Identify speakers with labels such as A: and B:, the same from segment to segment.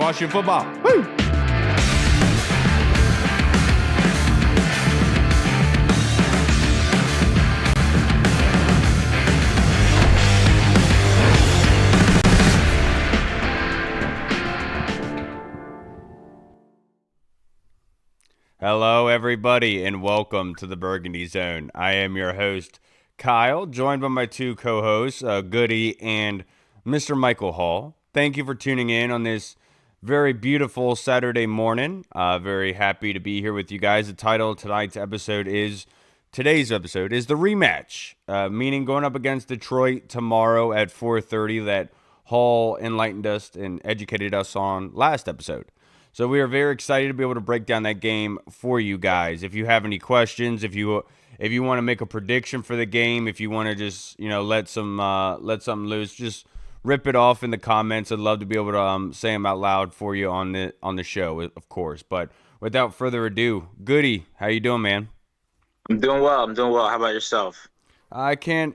A: Washington football. Woo! Hello, everybody, and welcome to the Burgundy Zone. I am your host, Kyle, joined by my two co-hosts, Goody and Mr. Michael Hall. Thank you for tuning in on this very beautiful Saturday morning. Very happy to be here with you guys. The title of today's episode is the Rematch, meaning going up against Detroit tomorrow at 4:30 that Hall enlightened us and educated us on last episode. So we are very excited to be able to break down that game for you guys. If you have any questions, if you want to make a prediction for the game, if you want to just let something loose, just rip it off in the comments. I'd love to be able to say them out loud for you on the show, of course. But without further ado, Goody, how you doing, man?
B: I'm doing well. How about yourself?
A: I can't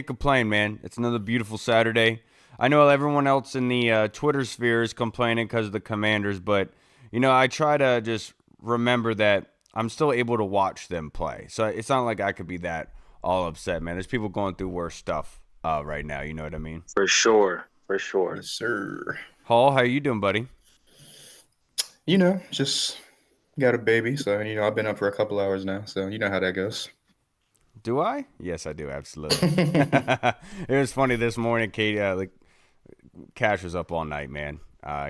A: complain, man. It's another beautiful Saturday. I know everyone else in the Twitter sphere is complaining because of the Commanders, but, I try to just remember that I'm still able to watch them play. So it's not like I could be that all upset, man. There's people going through worse stuff right now. You know what I mean?
B: For sure.
C: Yes, sir.
A: Hall, how you doing, buddy?
C: Just got a baby, so, I've been up for a couple hours now, so you know how that goes.
A: Do I? Yes, I do, absolutely. It was funny this morning, Kate, Cash was up all night, man.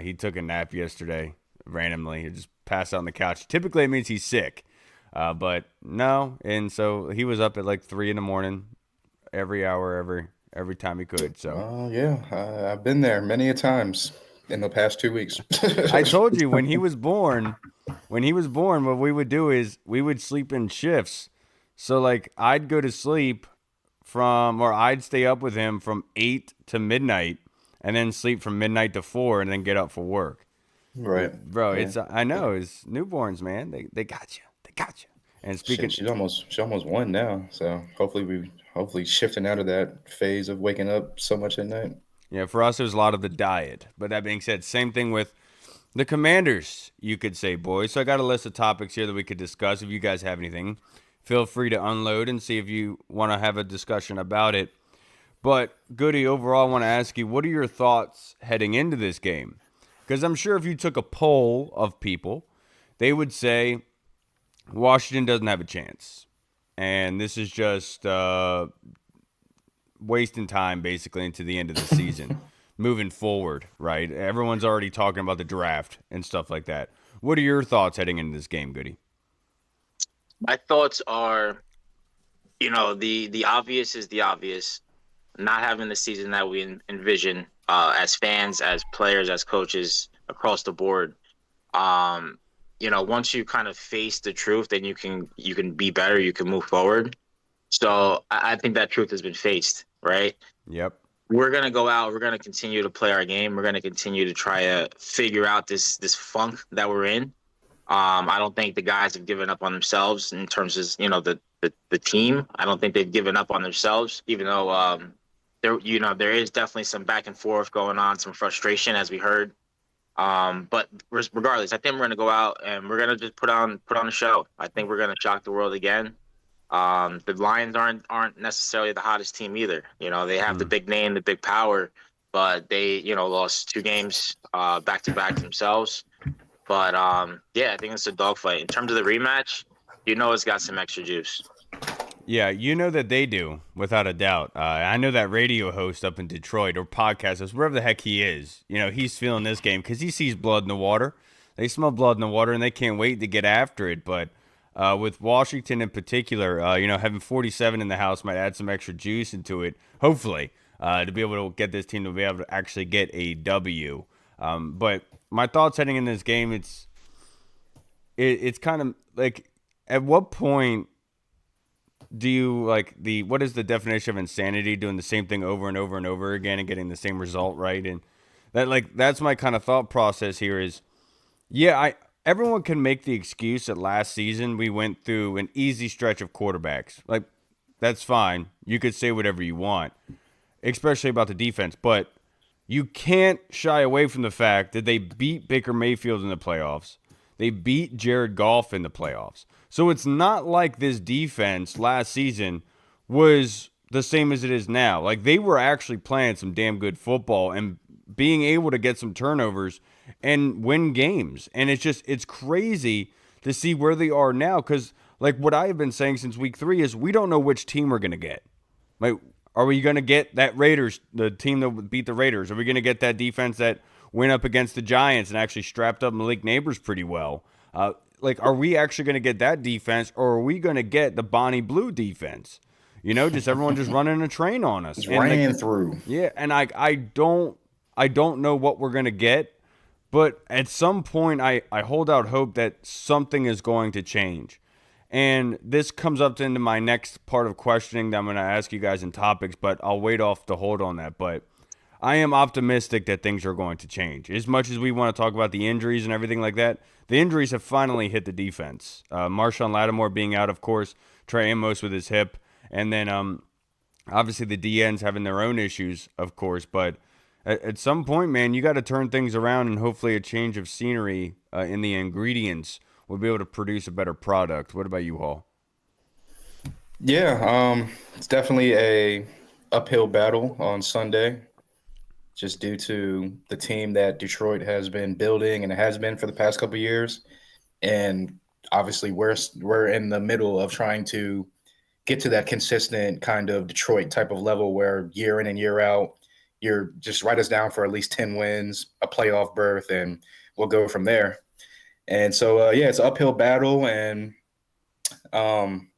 A: He took a nap yesterday randomly. He just passed out on the couch. Typically, it means he's sick, but no. And so he was up at like 3 a.m. every hour, every time he could. So,
C: yeah, I've been there many a times in the past 2 weeks.
A: I told you when he was born, what we would do is we would sleep in shifts. So I'd go to sleep I'd stay up with him from 8 to midnight. And then sleep from midnight to 4 and then get up for work.
C: Right.
A: Bro,
C: yeah.
A: I know, it's newborns, man. They got you. And speaking,
C: she almost won now. So hopefully shifting out of that phase of waking up so much at night.
A: Yeah, for us, there's a lot of the diet. But that being said, same thing with the Commanders, you could say, boys. So I got a list of topics here that we could discuss. If you guys have anything, feel free to unload and see if you want to have a discussion about it. But, Goody, overall, I want to ask you, what are your thoughts heading into this game? Because I'm sure if you took a poll of people, they would say Washington doesn't have a chance. And this is just wasting time, basically, into the end of the season, moving forward, right? Everyone's already talking about the draft and stuff like that. What are your thoughts heading into this game, Goody?
B: My thoughts are, the obvious is the obvious. Not having the season that we envision as fans, as players, as coaches across the board. Once you kind of face the truth, then you can be better. You can move forward. So I think that truth has been faced, right?
A: Yep.
B: We're gonna go out. We're gonna continue to play our game. We're gonna continue to try to figure out this funk that we're in. I don't think the guys have given up on themselves in terms of the team. I don't think they've given up on themselves, even though there is definitely some back and forth going on, some frustration as we heard. But regardless, I think we're going to go out and we're going to just put on a show. I think we're going to shock the world again. The Lions aren't necessarily the hottest team either. They have the big name, the big power, but they, lost 2 games back to back themselves. But I think it's a dogfight. In terms of the rematch, it's got some extra juice.
A: Yeah, that they do, without a doubt. I know that radio host up in Detroit or podcast host, wherever the heck he is, he's feeling this game because he sees blood in the water. They smell blood in the water, and they can't wait to get after it. But with Washington in particular, having 47 in the house might add some extra juice into it, hopefully, to be able to get this team to be able to actually get a W. But my thoughts heading in this game, it's kind of like, at what point do you what is the definition of insanity, doing the same thing over and over and over again and getting the same result, right? And that's my kind of thought process here is, everyone can make the excuse that last season we went through an easy stretch of quarterbacks. That's fine. You could say whatever you want, especially about the defense. But you can't shy away from the fact that they beat Baker Mayfield in the playoffs. They beat Jared Goff in the playoffs. So it's not like this defense last season was the same as it is now. Like, they were actually playing some damn good football and being able to get some turnovers and win games. And it's crazy to see where they are now, because like what I have been saying since week 3 is we don't know which team we're going to get. Like, are we going to get that Raiders, the team that beat the Raiders? Are we going to get that defense that went up against the Giants and actually strapped up Malik Neighbors pretty well? Like, are we actually going to get that defense, or are we going to get the Bonnie Blue defense? You know, just everyone just running a train on us.
C: Just
A: And
C: ran
A: like,
C: through.
A: yeah, and I don't know what we're going to get, but at some point I hold out hope that something is going to change. And this comes up into my next part of questioning that I'm going to ask you guys in topics, but I'll wait off to hold on that. But I am optimistic that things are going to change. As much as we want to talk about the injuries and everything like that, the injuries have finally hit the defense. Marshawn Lattimore being out, of course, Trey Amos with his hip, and then obviously the DNs having their own issues, of course. But at some point, man, you got to turn things around, and hopefully a change of scenery in the ingredients will be able to produce a better product. What about you, Hall?
C: Yeah, it's definitely a uphill battle on Sunday, just due to the team that Detroit has been building and it has been for the past couple of years. And obviously, we're in the middle of trying to get to that consistent kind of Detroit type of level where year in and year out, you're just write us down for at least 10 wins, a playoff berth, and we'll go from there. And so, yeah, it's an uphill battle. And um,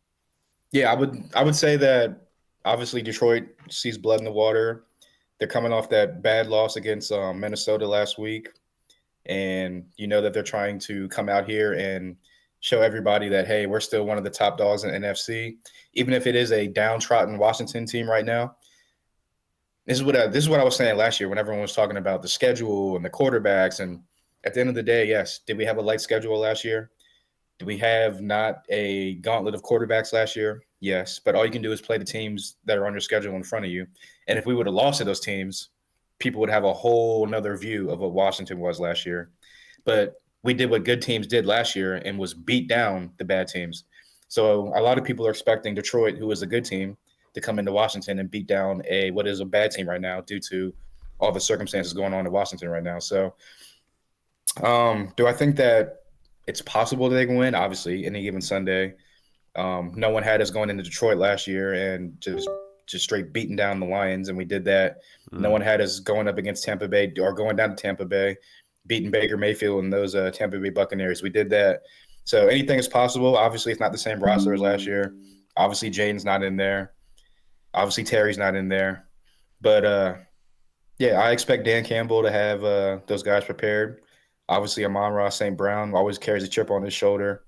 C: yeah, I would say that obviously Detroit sees blood in the water. They're coming off that bad loss against Minnesota last week, and you know that they're trying to come out here and show everybody that hey, we're still one of the top dogs in the NFC, even if it is a downtrodden Washington team right now. This is what I was saying last year when everyone was talking about the schedule and the quarterbacks. And at the end of the day, yes, did we have a light schedule last year? Did we have not a gauntlet of quarterbacks last year? Yes, but all you can do is play the teams that are on your schedule in front of you. And if we would have lost to those teams, people would have a whole another view of what Washington was last year. But we did what good teams did last year and was beat down the bad teams. So a lot of people are expecting Detroit, who is a good team, to come into Washington and beat down a what is a bad team right now due to all the circumstances going on in Washington right now. So do I think that it's possible that they can win? Obviously, any given Sunday. No one had us going into Detroit last year and just straight beating down the Lions, and we did that. No one had us going up against Tampa Bay or going down to Tampa Bay, beating Baker Mayfield and those Tampa Bay Buccaneers. We did that. So anything is possible. Obviously, it's not the same roster as last year. Obviously, Jayden's not in there. Obviously, Terry's not in there. But yeah, I expect Dan Campbell to have those guys prepared. Obviously, Amon-Ra St. Brown always carries a chip on his shoulder.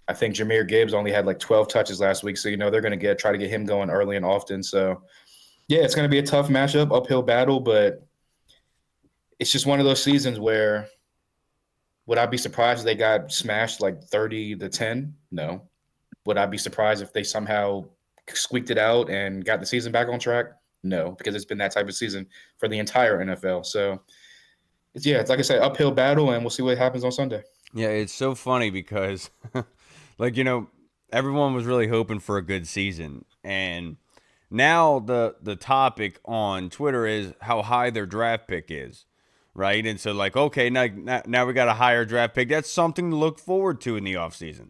C: I think Jahmyr Gibbs only had like 12 touches last week, so you know they're going to try to get him going early and often. So yeah, it's going to be a tough matchup, uphill battle, but it's just one of those seasons where would I be surprised if they got smashed like 30-10? No. Would I be surprised if they somehow squeaked it out and got the season back on track? No, because it's been that type of season for the entire NFL. So it's like I said, uphill battle, and we'll see what happens on Sunday.
A: Yeah, it's so funny because, like, you know, everyone was really hoping for a good season. And now the topic on Twitter is how high their draft pick is, right? And so, like, okay, now we got a higher draft pick. That's something to look forward to in the offseason.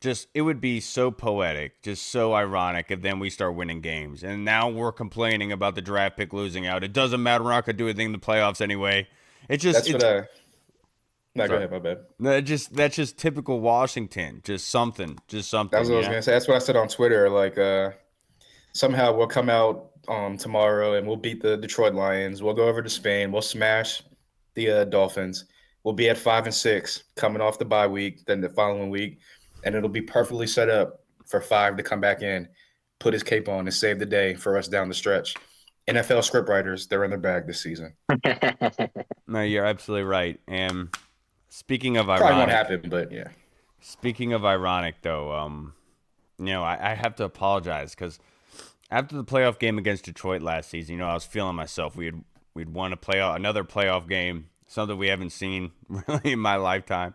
A: Just, it would be so poetic, just so ironic if then we start winning games. And now we're complaining about the draft pick losing out. It doesn't matter. We're not going to do anything in the playoffs anyway. It's just,
C: That's
A: it's,
C: what I. No, go
A: sorry.
C: ahead, my bad.
A: That's just typical Washington. Just something,
C: That's what I
A: you
C: was
A: know?
C: gonna say. That's what I said on Twitter. Like, somehow we'll come out tomorrow and we'll beat the Detroit Lions. We'll go over to Spain. We'll smash the Dolphins. We'll be at 5-6 coming off the bye week. Then the following week, and it'll be perfectly set up for Five to come back in, put his cape on, and save the day for us down the stretch. NFL scriptwriters, they're in their bag this season.
A: No, you're absolutely right. And speaking of
C: Probably won't
A: ironic,
C: happen, but yeah.
A: speaking of ironic though, you know, I have to apologize because after the playoff game against Detroit last season, you know, I was feeling myself. we'd won another playoff game, something we haven't seen really in my lifetime.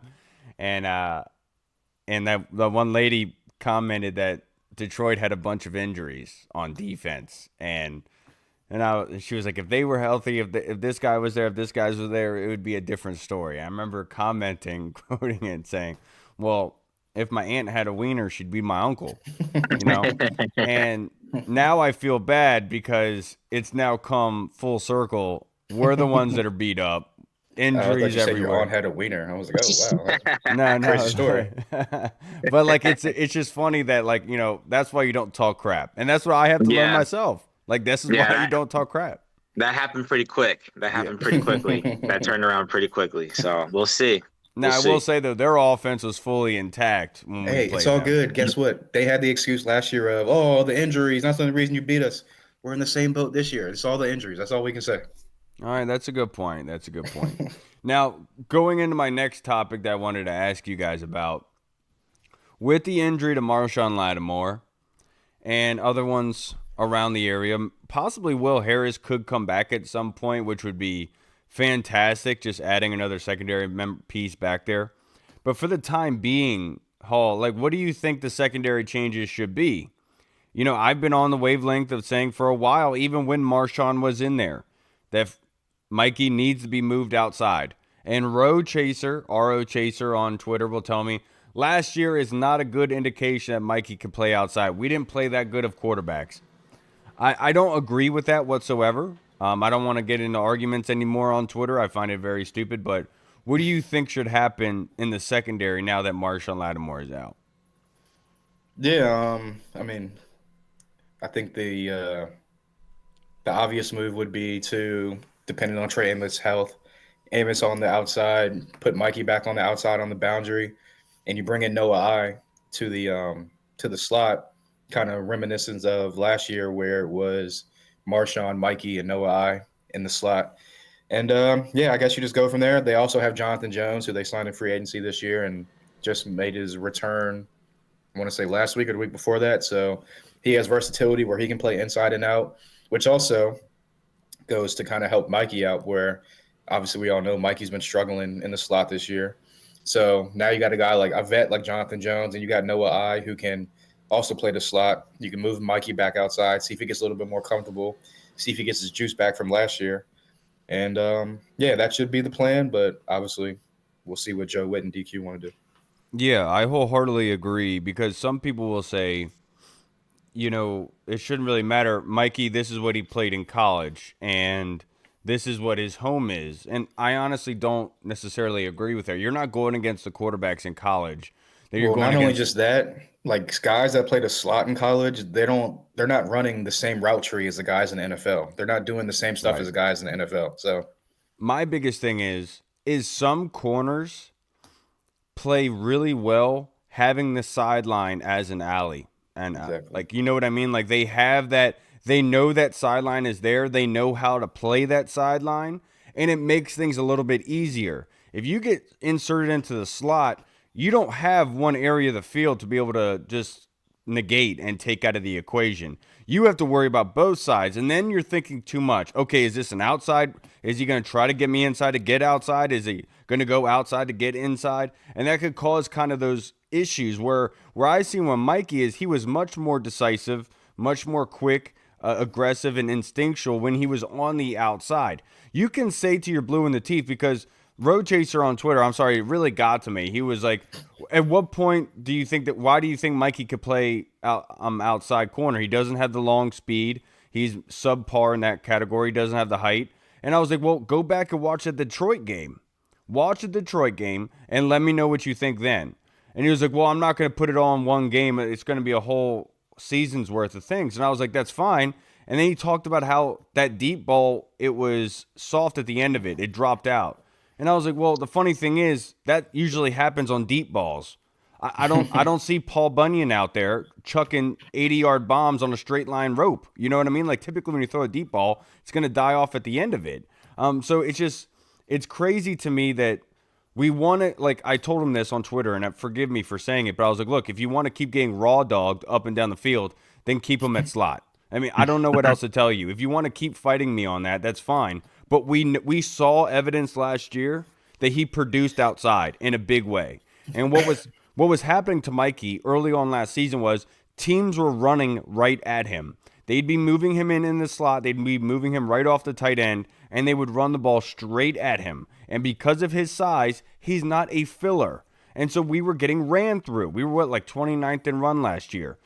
A: And that the one lady commented that Detroit had a bunch of injuries on defense, and she was like, if they were healthy, if this guy was there, if this guy was there, it would be a different story. I remember commenting, quoting it, saying, "Well, if my aunt had a wiener, she'd be my uncle," you know. And now I feel bad because it's now come full circle. We're the ones that are beat up,
C: I thought
A: injuries
C: you said your aunt
A: everywhere.
C: had a wiener. I was like, oh wow,
A: No,
C: crazy
A: no,
C: story.
A: but like it's just funny that like that's why you don't talk crap, and that's what I have to learn
B: Yeah,
A: myself. Like this is
B: yeah,
A: why you don't talk crap.
B: that happened pretty quick. That
C: Yeah.
B: happened pretty quickly. That turned around pretty quickly. So we'll see. We'll
A: Now I will
B: see.
A: say though, their offense was fully intact when we
C: Hey, it's
A: played
C: all
A: them.
C: good. Guess what? They had the excuse last year of, oh, the injuries. That's not the reason you beat us. We're in the same boat this year. It's all the injuries. That's all we can say.
A: All right, that's a good point. That's a good point. Now, going into my next topic that I wanted to ask you guys about, with the injury to Marshawn Lattimore and other ones around the area, possibly Will Harris could come back at some point, which would be fantastic, just adding another secondary piece back there. But for the time being, Hall, like, what do you think the secondary changes should be? I've been on the wavelength of saying for a while, even when Marshawn was in there, that Mikey needs to be moved outside. And Road Chaser, RO Chaser on Twitter will tell me last year is not a good indication that Mikey could play outside. We didn't play that good of quarterbacks. I don't agree with that whatsoever. I don't want to get into arguments anymore on Twitter. I find it very stupid. But what do you think should happen in the secondary now that Marshawn Lattimore is out?
C: Yeah, I mean, I think the obvious move would be to, depending on Trey Amos' health, Amos on the outside, put Mikey back on the outside on the boundary, and you bring in Noah I to the slot, kind of reminiscent of last year where it was Marshawn, Mikey, and Noah I in the slot. And yeah, I guess you just go from there. They also have Jonathan Jones, who they signed in free agency this year and just made his return, I want to say last week or the week before that. So he has versatility where he can play inside and out, which also goes to kind of help Mikey out, where obviously we all know Mikey's been struggling in the slot this year. So now you got a guy like a vet like Jonathan Jones, and you got Noah I who can also play the slot. You can move Mikey back outside, see if he gets a little bit more comfortable, see if he gets his juice back from last year. And yeah, that should be the plan. But obviously, we'll see what Joe Witt and DQ want to do.
A: Yeah, I wholeheartedly agree because some people will say, it shouldn't really matter. Mikey, this is what he played in college, and this is what his home is. And I honestly don't necessarily agree with that. You're not going against the quarterbacks in college. That you're
C: Well,
A: going
C: not only
A: against.
C: just that, like guys that played a slot in college, they're not running the same route tree as the guys in the NFL. They're not doing the same stuff
A: Right.
C: as the guys in the NFL. So
A: My biggest thing is some corners play really well having the sideline as an alley. And
C: exactly.
A: like, you know what I mean? Like they have that, they know that sideline is there. They know how to play that sideline, and it makes things a little bit easier. If you get inserted into the slot, you don't have one area of the field to be able to just negate and take out of the equation. You have to worry about both sides, and then you're thinking too much. Okay, is this an outside? Is he going to try to get me inside to get outside? Is he going to go outside to get inside? And that could cause kind of those issues where I see when Mikey is, he was much more decisive, much more quick, aggressive, and instinctual when he was on the outside. You can say to your blue in the teeth because Road Chaser on Twitter, I'm sorry, it really got to me. He was like, at what point do you think that, why do you think Mikey could play outside corner? He doesn't have the long speed. He's subpar in that category. He doesn't have the height. And I was like, well, go back and watch the Detroit game. Watch the Detroit game and let me know what you think then. And he was like, well, I'm not going to put it all in one game. It's going to be a whole season's worth of things. And I was like, that's fine. And then he talked about how that deep ball, it was soft at the end of it. It dropped out. And I was like, well, the funny thing is that usually happens on deep balls. I don't see Paul Bunyan out there chucking 80-yard bombs on a straight line rope. You know what I mean? Like typically when you throw a deep ball, it's going to die off at the end of it. So it's crazy to me that we want to, like I told him this on Twitter, and forgive me for saying it, but I was like, look, if you want to keep getting raw dogged up and down the field, then keep him at slot. I mean, I don't know what else to tell you. If you want to keep fighting me on that, that's fine. but we saw evidence last year that he produced outside in a big way. And what was happening to Mikey early on last season was teams were running right at him. They'd be moving him in the slot. They'd be moving him right off the tight end, and they would run the ball straight at him. And because of his size, he's not a filler. And so we were getting ran through. We were, like 29th in run last year.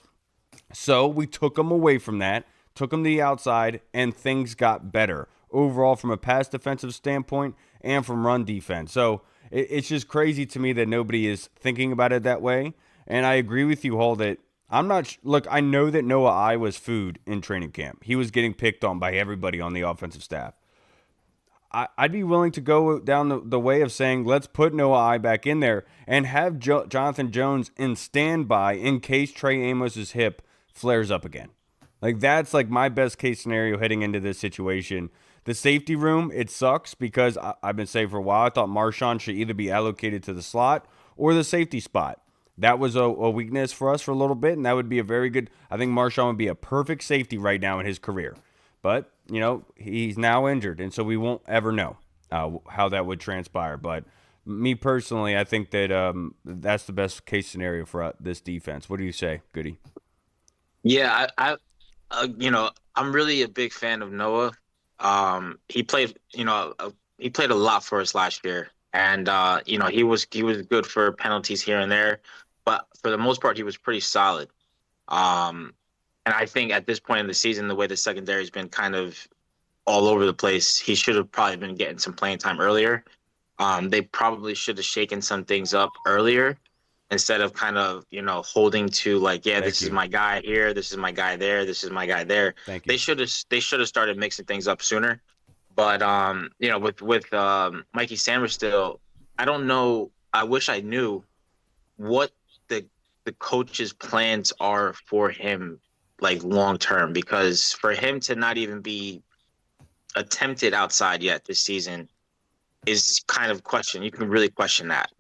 A: So we took him away from that, took him to the outside, and things got better overall from a pass defensive standpoint and from run defense. So it's just crazy to me that nobody is thinking about it that way. And I agree with you, Hall, that I'm not. Look, I know that Noah I was food in training camp. He was getting picked on by everybody on the offensive staff. I'd be willing to go down the way of saying, let's put Noah I back in there and have Jonathan Jones in standby in case Trey Amos's hip flares up again. Like, that's like my best case scenario heading into this situation. The safety room, it sucks because I've been saying for a while, I thought Marshawn should either be allocated to the slot or the safety spot. That was a weakness for us for a little bit, and that would be a very good, I think Marshawn would be a perfect safety right now in his career. But, he's now injured, and so we won't ever know how that would transpire. But me personally, I think that that's the best case scenario for this defense. What do you say, Goody?
B: Yeah, I'm really a big fan of Noah. He played, he played a lot for us last year, and he was good for penalties here and there, but for the most part, he was pretty solid. And I think at this point in the season, the way the secondary has been kind of all over the place, he should have probably been getting some playing time earlier. They probably should have shaken some things up earlier instead of kind of, holding to like, yeah, this is my guy here, this is my guy there, this is my guy there.
A: Thank you.
B: They should have started mixing things up sooner. But with Mikey Sanders still, I don't know. I wish I knew what the coach's plans are for him, like long term, because for him to not even be attempted outside yet this season is kind of question. You can really question that.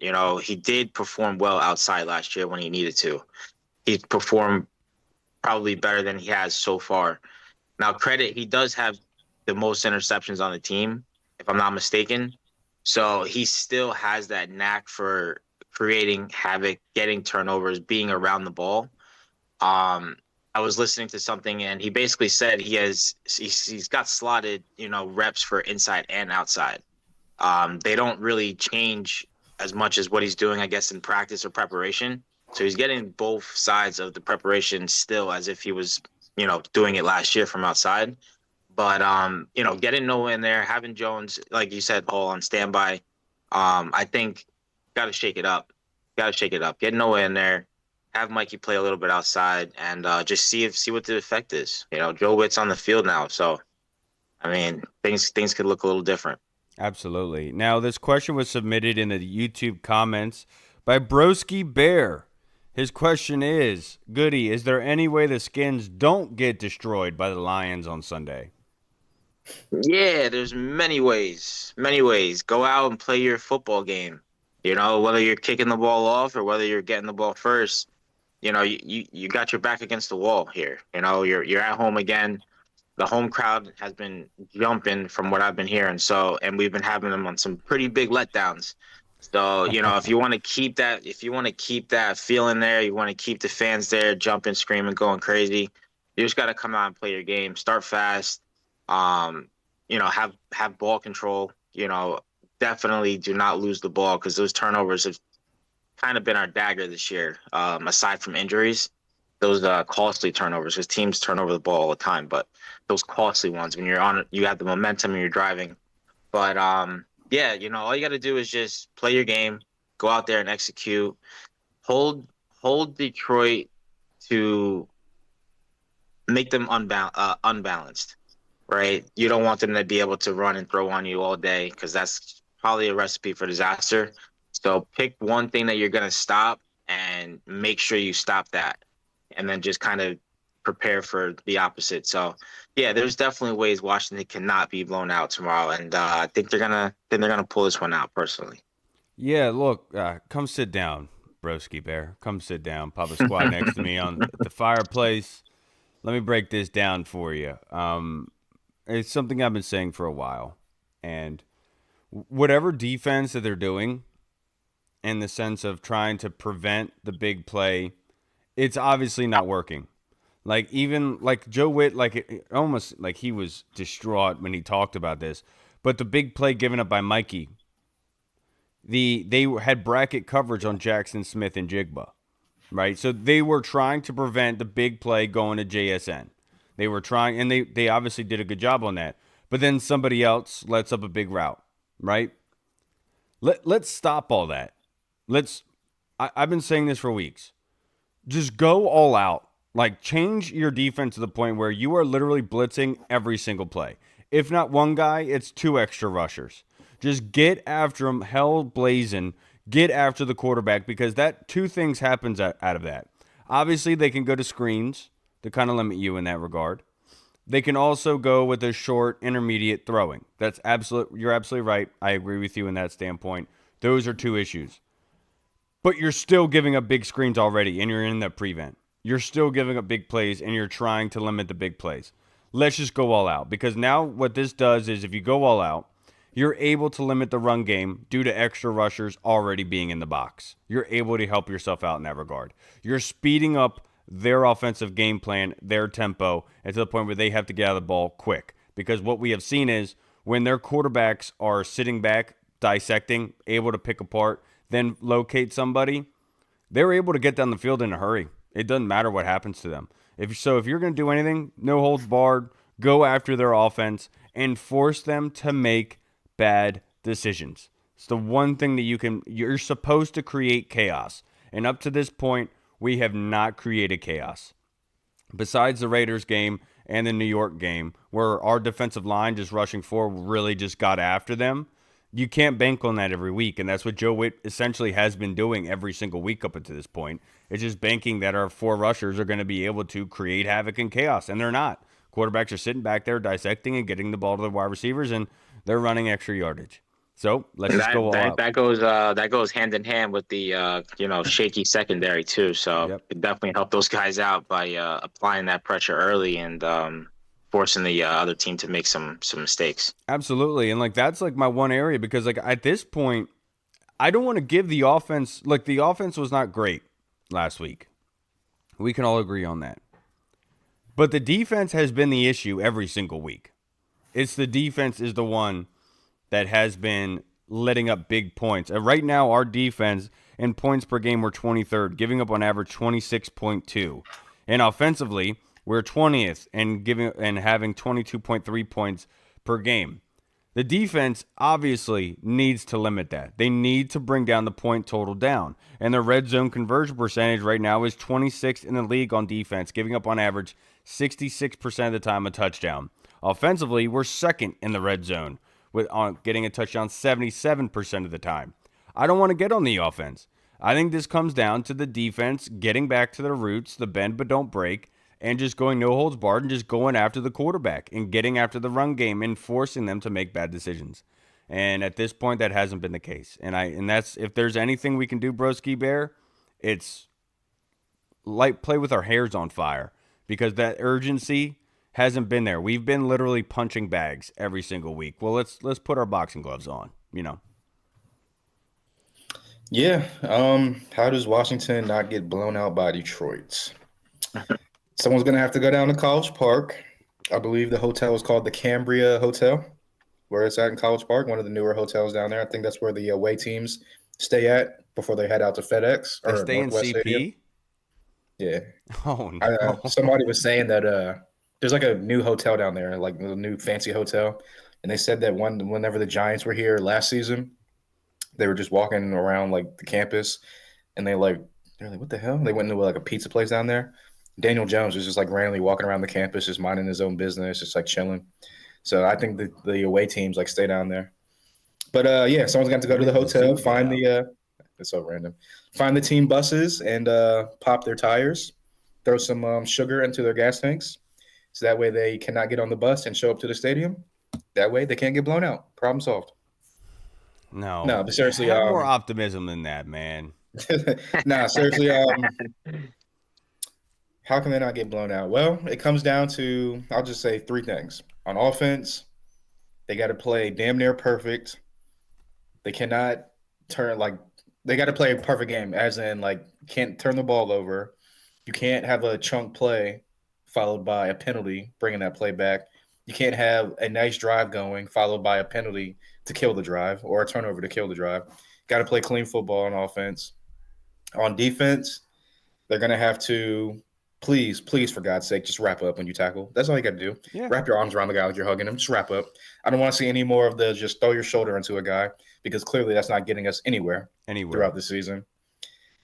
B: He did perform well outside last year when he needed to. He performed probably better than he has so far. Now, he does have the most interceptions on the team, if I'm not mistaken. So he still has that knack for creating havoc, getting turnovers, being around the ball. I was listening to something, and he basically said he's got slotted, reps for inside and outside. They don't really change as much as what he's doing, I guess, in practice or preparation. So he's getting both sides of the preparation still as if he was, doing it last year from outside. But, getting Noah in there, having Jones, like you said, Paul, on standby, I think got to shake it up. Get Noah in there, have Mikey play a little bit outside, and just see what the effect is. Joe Witt's on the field now, so I mean things could look a little different.
A: Absolutely. Now, this question was submitted in the YouTube comments by Broski Bear. His question is, Goody, is there any way the Skins don't get destroyed by the Lions on Sunday?
B: Yeah, there's many ways. Many ways. Go out and play your football game. Whether you're kicking the ball off or whether you're getting the ball first, you got your back against the wall here. You're at home again. The home crowd has been jumping from what I've been hearing. And we've been having them on some pretty big letdowns. So, if you want to keep that feeling there, you want to keep the fans there, jumping, screaming, going crazy, you just got to come out and play your game. Start fast. Have ball control. Definitely do not lose the ball, because those turnovers have kind of been our dagger this year. Aside from injuries, those costly turnovers, because teams turn over the ball all the time, but those costly ones when you have the momentum and you're driving. But all you got to do is just play your game, go out there and execute. Hold Detroit to make them unbalanced, right? You don't want them to be able to run and throw on you all day, because that's probably a recipe for disaster. So pick one thing that you're going to stop and make sure you stop that, and then just kind of prepare for the opposite. So, yeah, there's definitely ways Washington cannot be blown out tomorrow, and I think they're gonna pull this one out personally.
A: Yeah, look, come sit down, Broski Bear. Come sit down. Pop a squat next to me on the fireplace. Let me break this down for you. It's something I've been saying for a while. And whatever defense that they're doing, in the sense of trying to prevent the big play, it's obviously not working. Like even like Joe Witt, like almost like he was distraught when he talked about this. But the big play given up by Mikey, they had bracket coverage on Jackson Smith and Jigba, right? So they were trying to prevent the big play going to JSN. They were trying, and they obviously did a good job on that. But then somebody else lets up a big route, right? Let's stop all that. I've been saying this for weeks. Just go all out. Like, change your defense to the point where you are literally blitzing every single play. If not one guy, it's two extra rushers. Just get after them, hell blazing. Get after the quarterback, because that two things happens out of that. Obviously, they can go to screens to kind of limit you in that regard. They can also go with a short, intermediate throwing. You're absolutely right. I agree with you in that standpoint. Those are two issues. But you're still giving up big screens already, and you're in the prevent. You're still giving up big plays, and you're trying to limit the big plays. Let's just go all out, because now what this does is if you go all out, you're able to limit the run game due to extra rushers already being in the box. You're able to help yourself out in that regard. You're speeding up their offensive game plan, their tempo, and to the point where they have to get out of the ball quick. Because what we have seen is when their quarterbacks are sitting back, dissecting, able to pick apart, then locate somebody, they're able to get down the field in a hurry. It doesn't matter what happens to them. If you're going to do anything, no holds barred, go after their offense and force them to make bad decisions. It's the one thing that you're supposed to create chaos. And up to this point, we have not created chaos. Besides the Raiders game and the New York game, where our defensive line just rushing forward really just got after them, you can't bank on that every week. And that's what Joe Witt essentially has been doing every single week up until this point. It's just banking that our four rushers are going to be able to create havoc and chaos. And they're not. Quarterbacks are sitting back there dissecting and getting the ball to the wide receivers, and they're running extra yardage. So let's just go all out.
B: That goes hand in hand with the shaky secondary too. So it definitely helped those guys out by applying that pressure early and forcing the other team to make some mistakes.
A: Absolutely. And like that's like my one area, because like at this point, I don't want to give the offense, like the offense was not great last week. We can all agree on that. But the defense has been the issue every single week. It's the defense is the one that has been letting up big points. And right now, our defense in points per game, we're 23rd, giving up on average 26.2. And offensively, we're 20th and having 22.3 points per game. The defense obviously needs to limit that. They need to bring down the point total down. And the red zone conversion percentage right now is 26th in the league on defense, giving up on average 66% of the time a touchdown. Offensively, we're second in the red zone, with getting a touchdown 77% of the time. I don't want to get on the offense. I think this comes down to the defense getting back to their roots, the bend but don't break, and just going no holds barred and just going after the quarterback and getting after the run game and forcing them to make bad decisions. And at this point, that hasn't been the case. And that's, if there's anything we can do, Broski Bear, it's play with our hairs on fire, because that urgency hasn't been there. We've been literally punching bags every single week. Well, let's put our boxing gloves on,
C: Yeah. How does Washington not get blown out by Detroit? Someone's going to have to go down to College Park. I believe the hotel is called the Cambria Hotel, where it's at in College Park, one of the newer hotels down there. I think that's where the away teams stay at before they head out to FedEx
A: They
C: or
A: stay in
C: Northwest
A: CP?
C: Stadium. Yeah.
A: Oh, no.
C: Somebody was saying that there's like a new hotel down there, like a new fancy hotel. And they said that whenever the Giants were here last season, they were just walking around like the campus, and they're like, what the hell? They went into like a pizza place down there. Daniel Jones was just like randomly walking around the campus, just minding his own business, just like chilling. So I think the away teams like stay down there. But yeah, someone's got to go to the hotel, find it's so random, find the team buses and pop their tires, throw some sugar into their gas tanks, so that way they cannot get on the bus and show up to the stadium. That way they can't get blown out. Problem solved.
A: No,
C: but seriously,
A: have more optimism than that, man.
C: Seriously, how can they not get blown out? Well, it comes down to, I'll just say three things. On offense, They got to play damn near perfect. They cannot they got to play a perfect game, as in like can't turn the ball over. You can't have a chunk play followed by a penalty, bringing that play back. You can't have a nice drive going followed by a penalty to kill the drive or a turnover to kill the drive. Got to play clean football on offense. On defense, they're going to have to please, for God's sake, just wrap up when you tackle. That's all you got to do.
A: Yeah.
C: Wrap your arms around the guy like you're hugging him. Just wrap up. I don't want to see any more of the just throw your shoulder into a guy because clearly that's not getting us anywhere throughout the season.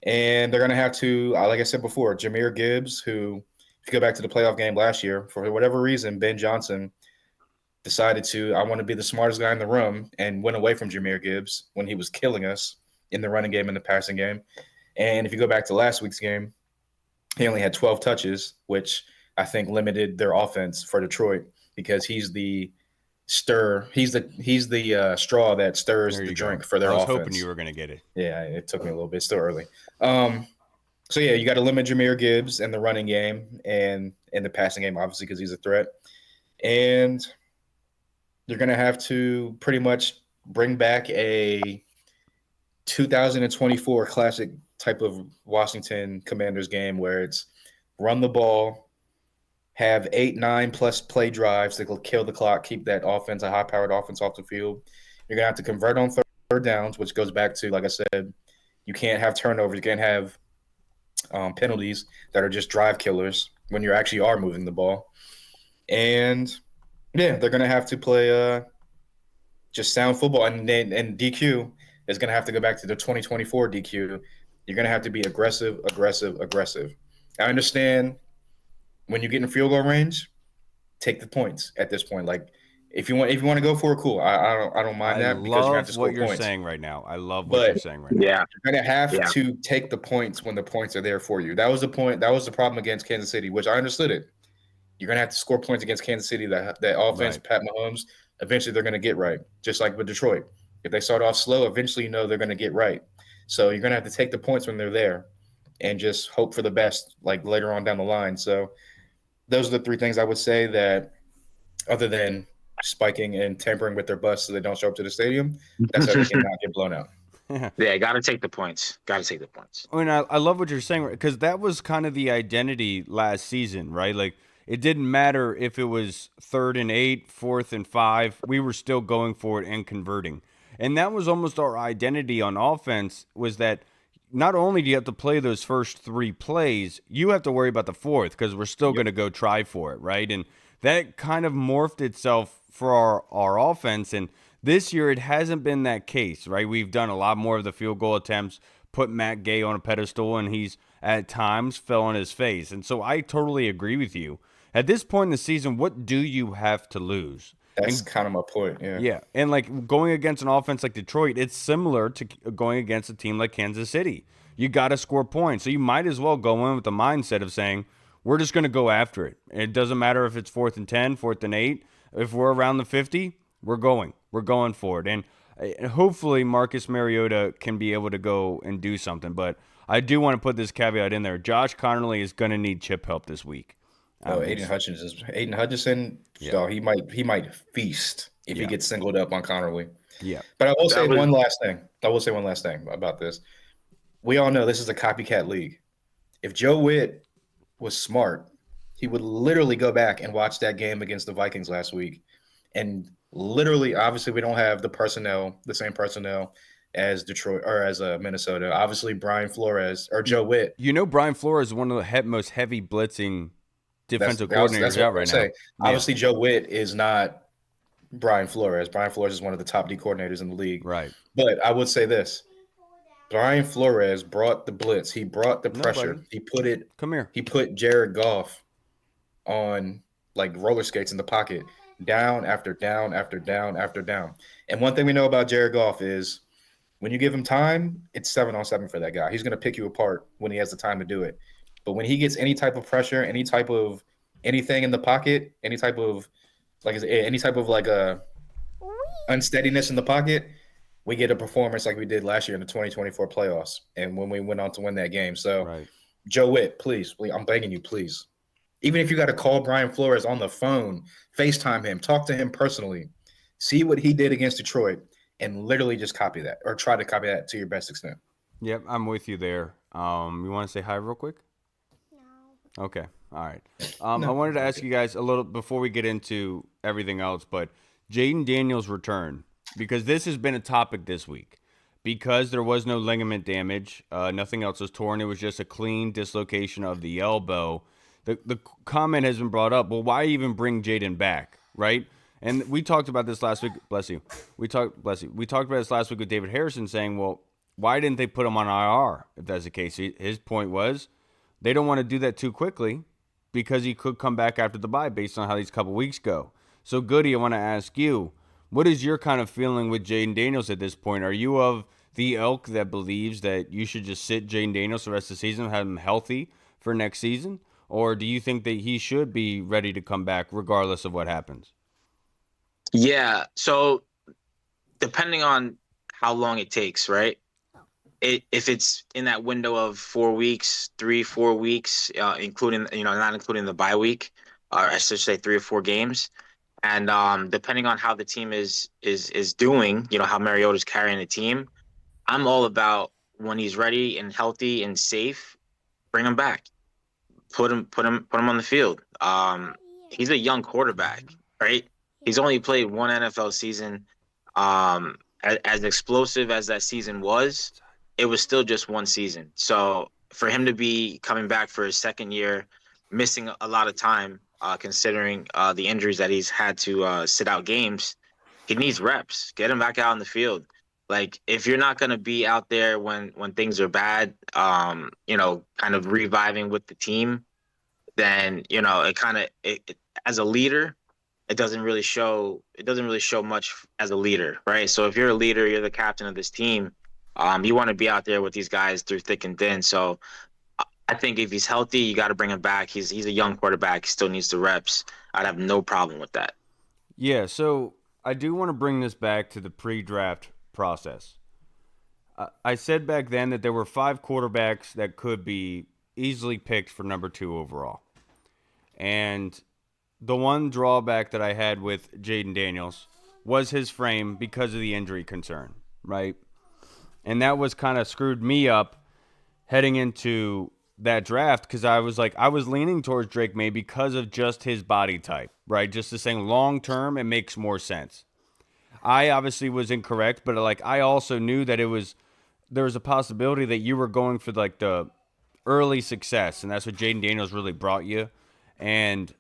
C: And they're going to have to, like I said before, Jahmyr Gibbs, who, if you go back to the playoff game last year, for whatever reason, Ben Johnson decided I want to be the smartest guy in the room and went away from Jahmyr Gibbs when he was killing us in the running game and the passing game. And if you go back to last week's game, he only had 12 touches, which I think limited their offense for Detroit because he's the straw that stirs the drink for their offense.
A: I was hoping you were going to get it.
C: Yeah, it took me a little bit. Still early. So, yeah, you got to limit Jahmyr Gibbs in the running game and in the passing game, obviously, because he's a threat. And you're going to have to pretty much bring back a 2024 classic type of Washington Commanders game where it's run the ball, have 8-9 plus play drives that will kill the clock, keep that offense, a high-powered offense off the field. You're going to have to convert on third downs, which goes back to, like I said, you can't have turnovers. You can't have penalties that are just drive killers when you actually are moving the ball. And, yeah, they're going to have to play just sound football. And DQ is going to have to go back to the 2024 DQ. You're going to have to be aggressive. I understand when you get in field goal range, take the points at this point. Like, if you want to go for it, cool. I don't mind that because you have to score points.
A: I love what you're saying right now. I love what you're saying right now.
B: Yeah,
C: you're going to have to take the points when the points are there for you. That was the point. That was the problem against Kansas City, which I understood it. You're going to have to score points against Kansas City. That offense, right. Pat Mahomes, eventually they're going to get right, just like with Detroit. If they start off slow, eventually they're going to get right. So you're going to have to take the points when they're there and just hope for the best, like later on down the line. So those are the three things I would say that, other than spiking and tampering with their bus so they don't show up to the stadium, that's how they cannot get blown out.
B: Yeah, got to take the points. I
A: mean, I love what you're saying, because that was kind of the identity last season, right? Like, it didn't matter if it was 3rd and 8, 4th and 5. We were still going for it and converting. And that was almost our identity on offense, was that not only do you have to play those first 3 plays, you have to worry about the 4th because we're still going to go try for it, right? And that kind of morphed itself for our offense. And this year it hasn't been that case, right? We've done a lot more of the field goal attempts, put Matt Gay on a pedestal, and he's at times fell on his face. And so I totally agree with you. At this point in the season, what do you have to lose?
C: That's kind of my point, yeah.
A: Yeah, and like going against an offense like Detroit, it's similar to going against a team like Kansas City. You got to score points, so you might as well go in with the mindset of saying, we're just going to go after it. It doesn't matter if it's 4th and 10, 4th and 8. If we're around the 50, we're going for it. And hopefully Marcus Mariota can be able to go and do something. But I do want to put this caveat in there. Josh Connerly is going to need chip help this week.
C: Aiden Hutchinson. Yeah. So he might feast if he gets singled up on Connerly.
A: Yeah.
C: But I will say one last thing about this. We all know this is a copycat league. If Joe Witt was smart, he would literally go back and watch that game against the Vikings last week. And literally, obviously, we don't have the same personnel as Detroit or as Minnesota. Obviously, Brian Flores or Joe Witt.
A: You know, Brian Flores is one of the most heavy blitzing defensive coordinators out right now. Yeah.
C: Obviously, Joe Witt is not Brian Flores. Brian Flores is one of the top D coordinators in the league.
A: Right.
C: But I would say this. Brian Flores brought the blitz. He brought the pressure. He put it.
A: Come here.
C: He put Jared Goff on like roller skates in the pocket, down after down after down after down. And one thing we know about Jared Goff is when you give him time, it's 7-on-7 for that guy. He's going to pick you apart when he has the time to do it. But when he gets any type of pressure, any type of anything in the pocket, any type of unsteadiness in the pocket, we get a performance like we did last year in the 2024 playoffs and when we went on to win that game. So, Joe Witt, please, I'm begging you, please. Even if you got to call Brian Flores on the phone, FaceTime him, talk to him personally, See what he did against Detroit and literally just copy that or try to copy that to your best extent.
A: Yep, I'm with you there. You want to say hi real quick? No. Okay. All right. I
C: No,
A: wanted to
C: you're
A: ask
C: good.
A: you guys a little before we get into everything else, but Jayden Daniels' return, because this has been a topic this week. Because there was no ligament damage, nothing else was torn. It was just a clean dislocation of the elbow. The comment has been brought up. Well, why even bring Jayden back, right? And we talked about this last week. Bless you. Bless you. We talked about this last week with David Harrison saying, well, why didn't they put him on IR if that's the case? His point was they don't want to do that too quickly because he could come back after the bye based on how these couple weeks go. So, Goody, I want to ask you, what is your kind of feeling with Jayden Daniels at this point? Are you of the ilk that believes that you should just sit Jayden Daniels the rest of the season, have him healthy for next season? Or do you think that he should be ready to come back regardless of what happens?
B: Yeah. So depending on how long it takes, right? If it's in that window of 4 weeks, 3, 4 weeks, including not including the bye week, or I should say 3 or 4 games, and depending on how the team is doing, how Mariota's carrying the team, I'm all about when he's ready and healthy and safe, bring him back, put him on the field. He's a young quarterback, right? He's only played one NFL season. As explosive as that season was, it was still just one season. So for him to be coming back for his second year, missing a lot of time, considering the injuries that he's had to sit out games, he needs reps. Get him back out in the field. Like if you're not gonna be out there when things are bad, kind of reviving with the team, then it kind of as a leader, it doesn't really show much as a leader, right? So if you're a leader, you're the captain of this team, you want to be out there with these guys through thick and thin. So I think if he's healthy, you got to bring him back. He's a young quarterback. He still needs the reps. I'd have no problem with that.
A: Yeah, so I do want to bring this back to the pre-draft process. I said back then that there were 5 quarterbacks that could be easily picked for number 2 overall. And the one drawback that I had with Jayden Daniels was his frame because of the injury concern, right? And that was kind of screwed me up heading into that draft because I was leaning towards Drake May because of just his body type, right? Just the saying long term, it makes more sense. I obviously was incorrect, but I also knew that there was a possibility that you were going for the early success, and that's what Jayden Daniels really brought you. And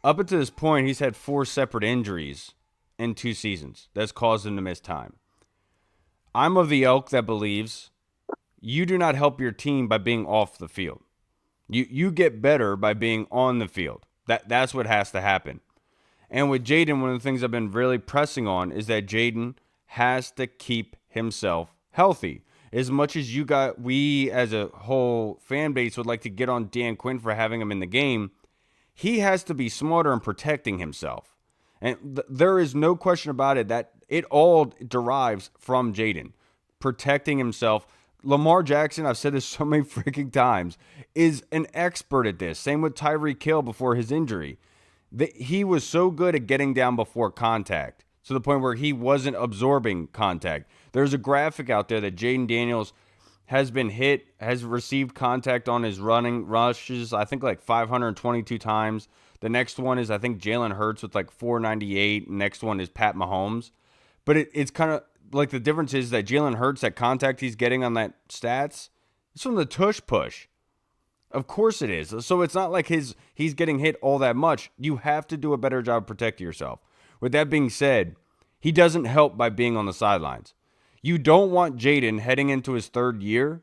A: up until this point, he's had 4 separate injuries in 2 seasons. That's caused him to miss time. I'm of the ilk that believes you do not help your team by being off the field. You get better by being on the field. That's what has to happen. And with Jayden, one of the things I've been really pressing on is that Jayden has to keep himself healthy. As much as we as a whole fan base would like to get on Dan Quinn for having him in the game, he has to be smarter in protecting himself. And there is no question about it that it all derives from Jayden protecting himself. Lamar Jackson, I've said this so many freaking times, is an expert at this. Same with Tyreek Hill before his injury. He was so good at getting down before contact to the point where he wasn't absorbing contact. There's a graphic out there that Jayden Daniels has received contact on his running rushes, I think 522 times. The next one is, I think, Jalen Hurts with 498. Next one is Pat Mahomes. But it's kind of the difference is that Jalen Hurts, that contact he's getting on that stats, it's from the tush push. Of course it is. So it's not like he's getting hit all that much. You have to do a better job protecting yourself. With that being said, he doesn't help by being on the sidelines. You don't want Jayden heading into his 3rd year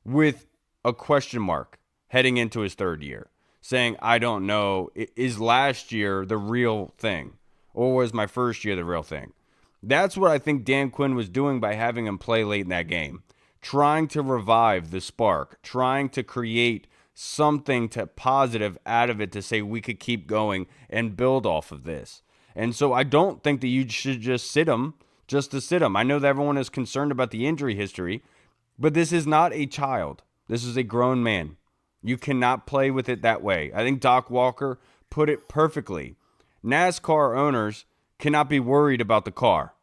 A: with a question mark heading into his 3rd year, saying, I don't know, is last year the real thing? Or was my first year the real thing? That's what I think Dan Quinn was doing by having him play late in that game. Trying to revive the spark, trying to create something positive out of it to say we could keep going and build off of this. And so I don't think that you should just sit him just to sit him. I know that everyone is concerned about the injury history, but this is not a child. This is a grown man. You cannot play with it that way. I think Doc Walker put it perfectly. NASCAR owners cannot be worried about the car.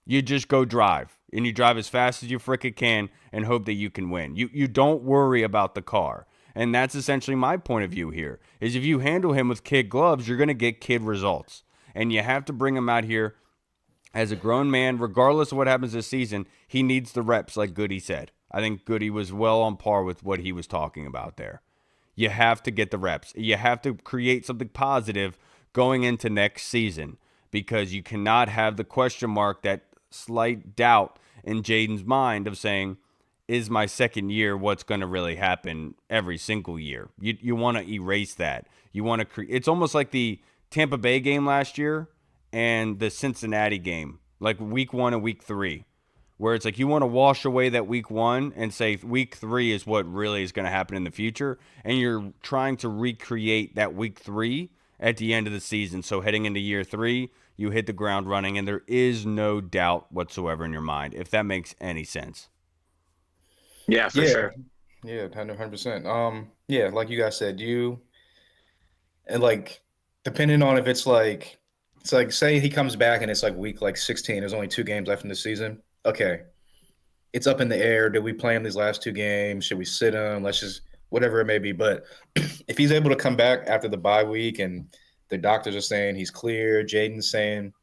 A: You just go drive, and you drive as fast as you frickin' can and hope that you can win. You don't worry about the car. And that's essentially my point of view here, is if you handle him with kid gloves, you're going to get kid results. And you have to bring him out here as a grown man, regardless of what happens this season. He needs the reps, like Goody said. I think Goody was well on par with what he was talking about there. You have to get the reps. You have to create something positive going into next season, because you cannot have the question mark, that slight doubt in Jayden's mind of saying, is my second year what's going to really happen every single year? You want to erase that. You want to create. It's almost like the Tampa Bay game last year and the Cincinnati game, like week 1 and week 3, where it's like you want to wash away that week 1 and say week 3 is what really is going to happen in the future, and you're trying to recreate that week 3 at the end of the season. So heading into year 3, you hit the ground running, and there is no doubt whatsoever in your mind, if that makes any sense.
B: Yeah, for
C: Yeah,
B: sure.
C: yeah, 100%. Yeah, like you guys said, and like depending on if it's like say he comes back and it's like week like 16, there's only 2 games left in the season. Okay, it's up in the air. Did we play him these last 2 games? Should we sit him? Let's just whatever it may be. But if he's able to come back after the bye week and the doctors are saying he's clear, Jayden's saying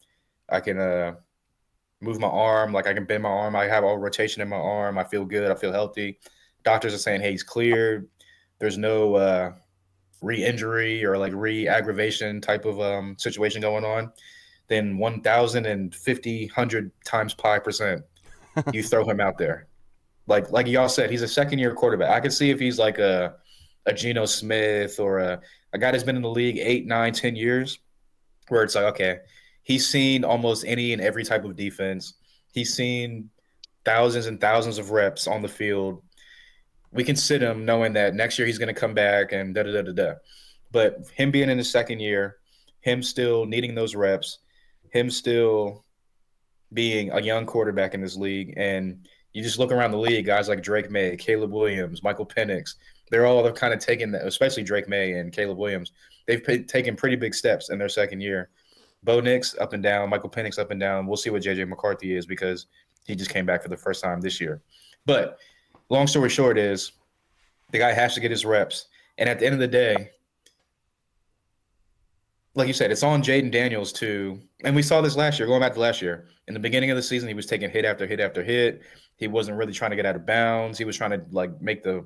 C: I can move my arm, like I can bend my arm, I have all rotation in my arm, I feel good, I feel healthy. Doctors are saying, hey, he's cleared. There's no re-injury or like re-aggravation type of situation going on. Then 1,050, 100 times pi percent, you throw him out there. Like y'all said, he's a second year quarterback. I could see if he's like a Geno Smith or a guy that's been in the league 8, 9, 10 years, where it's like, okay, he's seen almost any and every type of defense. He's seen thousands and thousands of reps on the field. We can sit him knowing that next year he's going to come back and da da da da da. But him being in his second year, him still needing those reps, him still being a young quarterback in this league, and you just look around the league, guys like Drake May, Caleb Williams, Michael Penix, they're all kind of taken, especially Drake May and Caleb Williams, they've taken pretty big steps in their second year. Bo Nix up and down, Michael Penix up and down. We'll see what JJ McCarthy is because he just came back for the first time this year. But long story short is the guy has to get his reps. And at the end of the day, like you said, it's on Jayden Daniels to, and we saw this last year, going back to last year. In the beginning of the season, he was taking hit after hit after hit. He wasn't really trying to get out of bounds. He was trying to like make the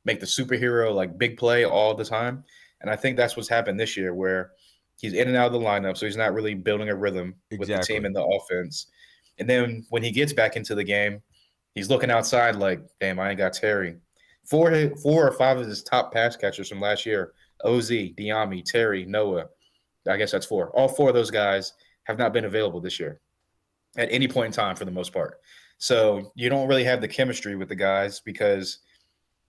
C: superhero like big play all the time. And I think that's what's happened this year, where he's in and out of the lineup, so he's not really building a rhythm with the team
A: Exactly.
C: and the offense. And then when he gets back into the game, he's looking outside like, damn, I ain't got Terry. Four or five of his top pass catchers from last year, OZ, Diami, Terry, Noah, I guess that's 4. All 4 of those guys have not been available this year at any point in time for the most part. So you don't really have the chemistry with the guys because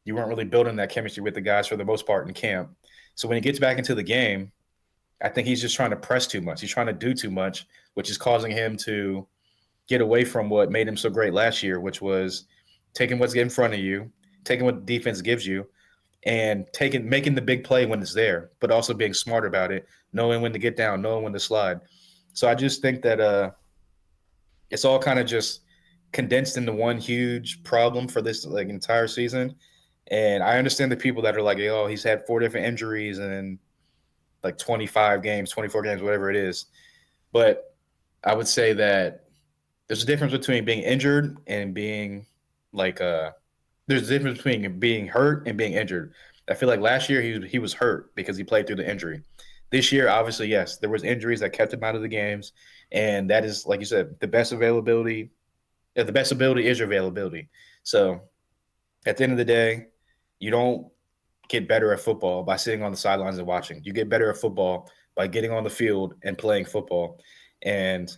C: you weren't really building that chemistry with the guys for the most part in camp. So when he gets back into the game, I think he's just trying to press too much. He's trying to do too much, which is causing him to get away from what made him so great last year, which was taking what's in front of you, taking what the defense gives you, and making the big play when it's there, but also being smart about it, knowing when to get down, knowing when to slide. So I just think that it's all kind of just condensed into one huge problem for this like entire season. And I understand the people that are like, oh, he's had 4 different injuries and like 25 games, 24 games, whatever it is. But I would say that there's a difference between being injured and being like there's a difference between being hurt and being injured. I feel like last year he was hurt because he played through the injury. This year, obviously, yes, there was injuries that kept him out of the games, and that is, like you said, the best availability. Yeah, the best ability is your availability. So at the end of the day, you don't get better at football by sitting on the sidelines and watching. You get better at football by getting on the field and playing football. And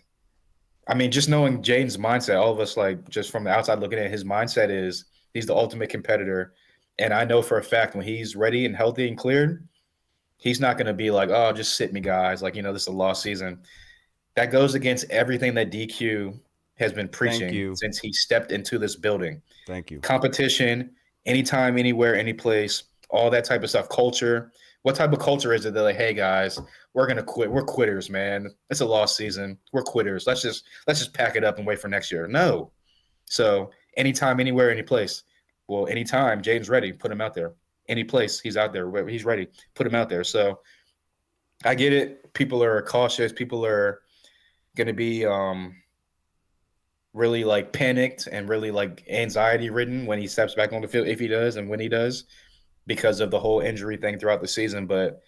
C: I mean, just knowing Jaden's mindset, all of us, like just from the outside looking at, his mindset is he's the ultimate competitor. And I know for a fact when he's ready and healthy and cleared, he's not going to be like, oh, just sit me, guys. Like, this is a lost season. That goes against everything that DQ has been
A: Thank
C: preaching
A: you.
C: since he stepped into this building.
A: Thank you.
C: Competition, anytime, anywhere, any place, all that type of stuff, culture. What type of culture is it? They're like, hey guys, we're gonna quit. We're quitters, man. It's a lost season. We're quitters. Let's just pack it up and wait for next year. No. So anytime, anywhere, any place. Well, anytime Jayden's ready, put him out there. Any place he's out there, he's ready, put him out there. So I get it. People are cautious. People are gonna be really like panicked and really like anxiety ridden when he steps back on the field, if he does and when he does, because of the whole injury thing throughout the season. But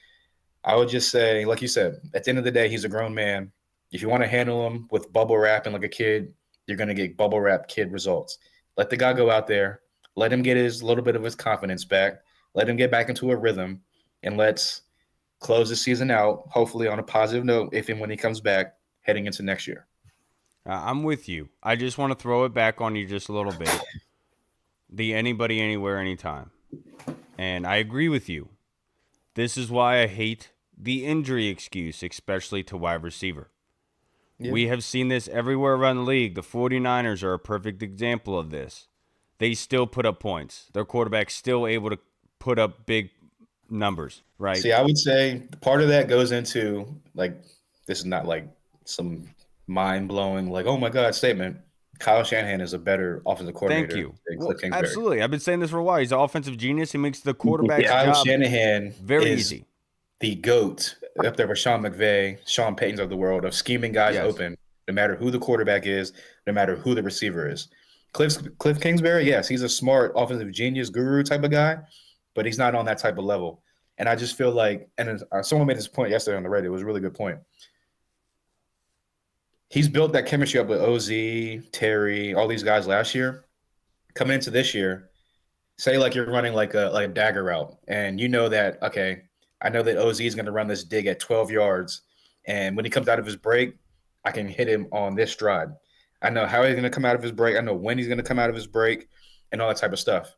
C: I would just say, like you said, at the end of the day, he's a grown man. If you want to handle him with bubble wrap and like a kid, you're going to get bubble wrap kid results. Let the guy go out there. Let him get his little bit of his confidence back. Let him get back into a rhythm. And let's close the season out, hopefully on a positive note, if and when he comes back heading into next year.
A: I'm with you. I just want to throw it back on you just a little bit. The anybody, anywhere, anytime. And I agree with you. This is why I hate the injury excuse, especially to wide receiver.
C: Yeah.
A: We have seen this everywhere around the league. The 49ers are a perfect example of this. They still put up points. Their quarterback's still able to put up big numbers, right?
C: See, I would say part of that goes into like this is not like some mind blowing like oh my god statement. Kyle Shanahan is a better offensive
A: Thank
C: coordinator
A: you.
C: than
A: Well,
C: Cliff Kingsbury.
A: absolutely. I've been saying this for a while. He's an offensive genius. He makes the quarterback's
B: Yeah.
C: Kyle
A: job
C: Shanahan
A: very
C: is
A: easy.
C: the GOAT up there with Sean McVay, Sean Payton's of the world of scheming guys
A: Yes.
C: open, no matter who the quarterback is, no matter who the receiver is. Cliff Kingsbury, yes, he's a smart offensive genius guru type of guy, but he's not on that type of level. And I just feel like, and someone made this point yesterday on the radio. It was a really good point. He's built that chemistry up with OZ, Terry, all these guys last year. Coming into this year, say like you're running like a dagger route, and you know that okay, I know that OZ is going to run this dig at 12 yards, and when he comes out of his break, I can hit him on this stride. I know how he's going to come out of his break. I know when he's going to come out of his break, and all that type of stuff.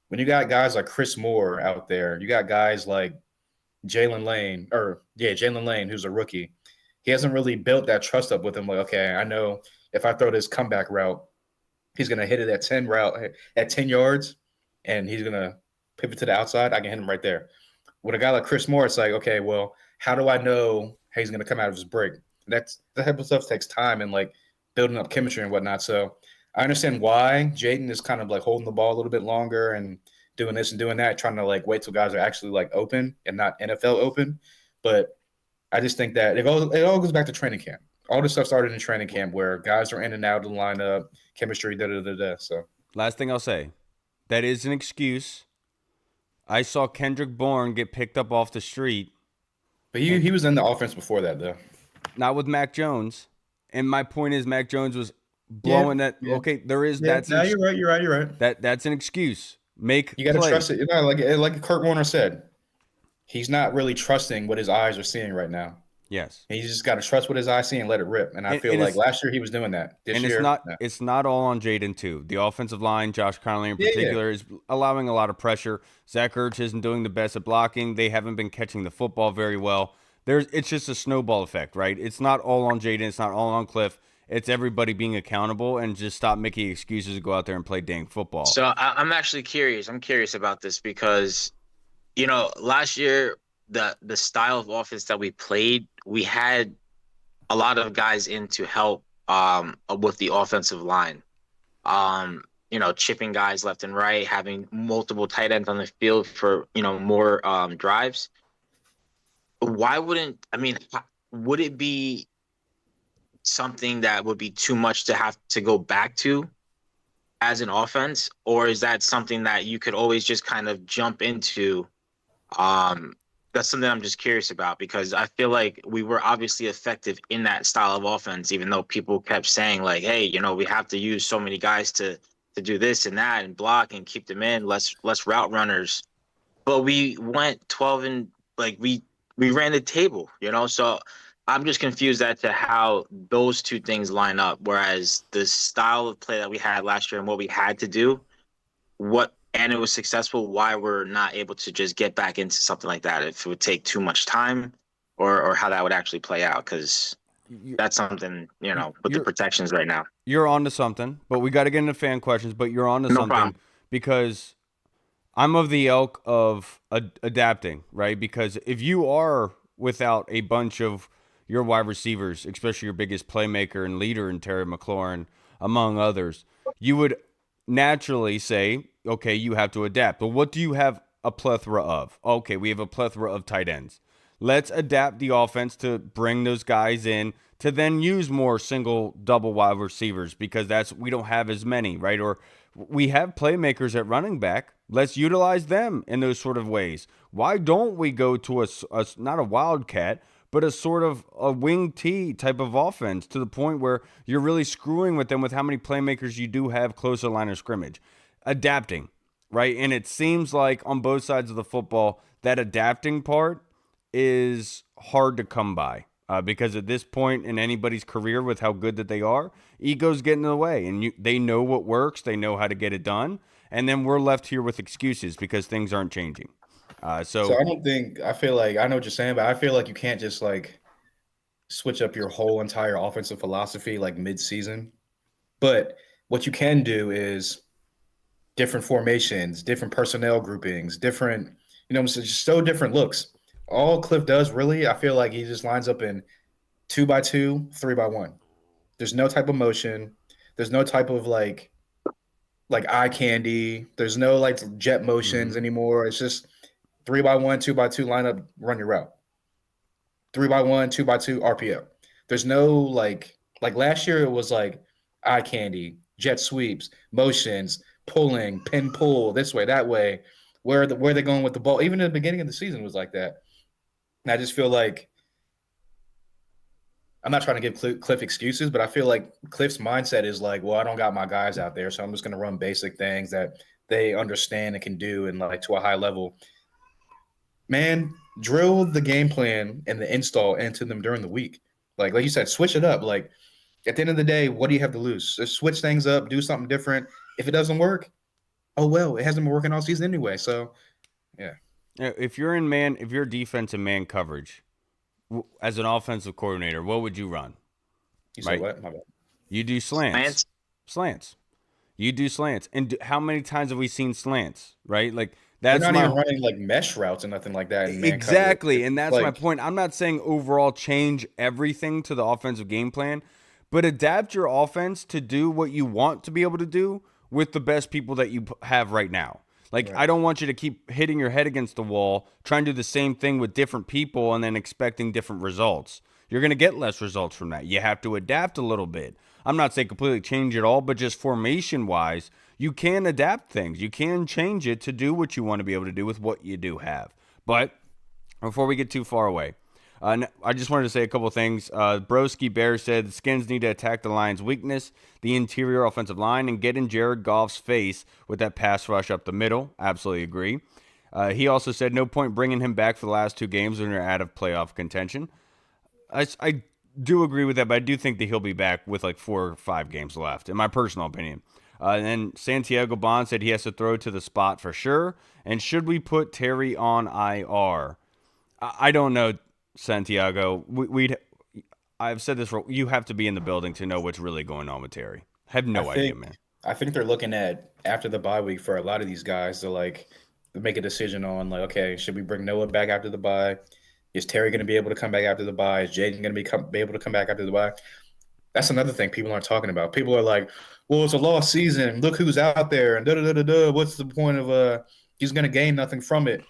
C: When you got guys like Chris Moore out there, you got guys like Jalen Lane, who's a rookie. He hasn't really built that trust up with him. Like, okay, I know if I throw this comeback route, he's going to hit it at 10 yards, and he's going to pivot to the outside. I can hit him right there. With a guy like Chris Moore, it's like, okay, well, how do I know how he's going to come out of his break? That type of stuff takes time and like building up chemistry and whatnot. So I understand why Jayden is kind of like holding the ball a little bit longer and doing this and doing that, trying to like wait till guys are actually like open and not NFL open. But I just think that it all goes back to training camp. All this stuff started in training camp where guys are in and out of the lineup, chemistry, da da da da. So
A: Last thing I'll say, that is an excuse. I saw Kendrick Bourne get picked up off the street,
C: but he was in the offense before that though.
A: not with Mac Jones. And my point is, Mac Jones was blowing that.
C: Yeah.
A: Okay, there is
C: Yeah,
A: that's
C: no, you're right. You're right.
A: that's an excuse. Make
C: You got to
A: plays.
C: trust it. You know, like Kurt Warner said, he's not really trusting what his eyes are seeing right now.
A: Yes.
C: He's just got to trust what his eyes see and let it rip. And I feel
A: And
C: like
A: it's,
C: last year he was doing that. This
A: and
C: year, no.
A: it's not all on Jayden too. The offensive line, Josh Connolly in
C: Yeah.
A: particular, is allowing a lot of pressure. Zach Ertz isn't doing the best at blocking. They haven't been catching the football very well. It's just a snowball effect, right? It's not all on Jayden. It's not all on Cliff. It's everybody being accountable and just stop making excuses to go out there and play dang football.
B: So I'm actually curious. I'm curious about this because, last year the style of offense that we played, we had a lot of guys in to help with the offensive line. Chipping guys left and right, having multiple tight ends on the field for more drives. Would it be something that would be too much to have to go back to as an offense, or is that something that you could always just kind of jump into? That's something I'm just curious about because I feel like we were obviously effective in that style of offense, even though people kept saying like, hey, we have to use so many guys to do this and that and block and keep them in, less route runners. But we went 12 and like we ran the table, so I'm just confused as to how those two things line up. Whereas the style of play that we had last year and what we had to do, and it was successful, why we're not able to just get back into something like that, if it would take too much time or how that would actually play out. Because that's something, with the protections right now.
A: You're on to something, but we got to get into fan questions, but you're on to
B: No
A: something
B: problem.
A: because I'm of the ilk of adapting, right? Because if you are without a bunch of your wide receivers, especially your biggest playmaker and leader in Terry McLaurin, among others, you would naturally say, okay, you have to adapt. But what do you have a plethora of? Okay, we have a plethora of tight ends. Let's adapt the offense to bring those guys in to then use more single, double wide receivers because we don't have as many, right? Or we have playmakers at running back. Let's utilize them in those sort of ways. Why don't we go to not a wildcat, but a sort of a wing T type of offense to the point where you're really screwing with them with how many playmakers you do have close to the line of scrimmage? Adapting, right? And it seems like on both sides of the football, that adapting part is hard to come by because at this point in anybody's career with how good that they are, egos get in the way and they know what works. They know how to get it done. And then we're left here with excuses because things aren't changing.
C: So I feel like I know what you're saying, but I feel like you can't just like switch up your whole entire offensive philosophy like mid-season. But what you can do is different formations, different personnel groupings, different, just so different looks. All Cliff does really, I feel like he just lines up in 2x2, 3x1. There's no type of motion. There's no type of like eye candy. There's no like jet motions anymore. It's just 3x1, 2x2 lineup, run your route. 3x1, 2x2 RPO. There's no like last year it was like eye candy, jet sweeps, motions, pulling, pin pull, this way, that way. Where they're going with the ball. Even in the beginning of the season was like that. And I just feel like I'm not trying to give Cliff excuses, but I feel like Cliff's mindset is like, well, I don't got my guys out there, so I'm just going to run basic things that they understand and can do and like to a high level. Man, drill the game plan and the install into them during the week. Like you said, switch it up. Like at the end of the day, what do you have to lose? Just switch things up, do something different. If it doesn't work, oh well, it hasn't been working all season anyway. So yeah.
A: if you're defense and man coverage as an offensive coordinator, what would you run?
C: You said
A: Right?
C: what? My bad.
A: You do slants. Slants. You do slants. And how many times have we seen slants, right? Like
C: They're
A: that's
C: not
A: my
C: even running like mesh routes and nothing like that in man coverage.
A: exactly, and
C: It's
A: that's my
C: like
A: point. I'm not saying overall change everything to the offensive game plan, but adapt your offense to do what you want to be able to do with the best people that you have right now. Like
C: right.
A: I don't want you to keep hitting your head against the wall, trying to do the same thing with different people and then expecting different results. You're going to get less results from that. You have to adapt a little bit. I'm not saying completely change it all, but just formation wise, you can adapt things. You can change it to do what you want to be able to do with what you do have. But before we get too far away, I just wanted to say a couple of things. Broski Bear said the Skins need to attack the Lions' weakness, the interior offensive line, and get in Jared Goff's face with that pass rush up the middle. Absolutely agree. He also said no point bringing him back for the last two games when you're out of playoff contention. I do agree with that, but I do think that he'll be back with like 4 or 5 games left, in my personal opinion. And then Santiago Bond said he has to throw to the spot for sure. And should we put Terry on IR? I don't know, Santiago. I've said this for you have to be in the building to know what's really going on with Terry. I have no idea, man.
C: I think they're looking at after the bye week for a lot of these guys to like make a decision on like, okay, should we bring Noah back after the bye? Is Terry going to be able to come back after the bye? Is Jayden going to be able to come back after the bye? That's another thing people aren't talking about. People are like, well, it's a lost season. Look who's out there and da da da da da. What's the point of he's going to gain nothing from it?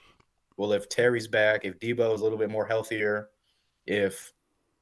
C: Well, if Terry's back, if Debo is a little bit more healthier, if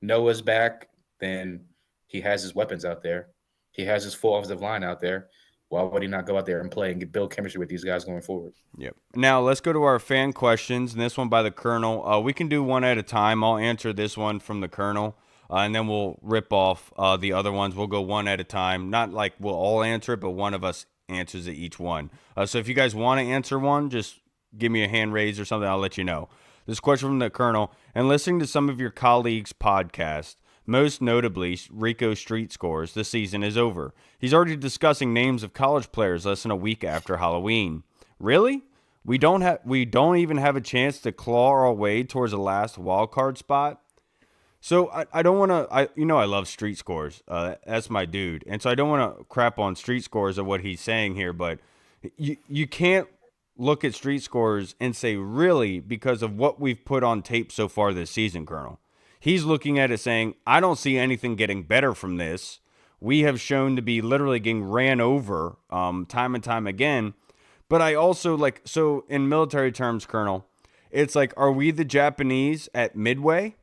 C: Noah's back, then he has his weapons out there. He has his full offensive line out there. Why would he not go out there and play and build chemistry with these guys going forward?
A: Yep. Now let's go to our fan questions, and this one by the Colonel. We can do one at a time. I'll answer this one from the Colonel, and then we'll rip off the other ones. We'll go one at a time. Not like we'll all answer it, but one of us answers it each one. So if you guys want to answer one, just give me a hand raise or something. I'll let you know. This question from the Colonel. And listening to some of your colleagues' podcasts, most notably Rico Street Scores, the season is over. He's already discussing names of college players less than a week after Halloween. Really? We don't even have a chance to claw our way towards the last wild card spot. So I don't want to. I love Street Scores. That's my dude, and so I don't want to crap on Street Scores of what he's saying here. But you can't look at street scores and say, really, because of what we've put on tape so far this season, Colonel. He's looking at it saying, I don't see anything getting better from this. We have shown to be literally getting ran over time and time again. But I also so in military terms, Colonel, it's like, are we the Japanese at Midway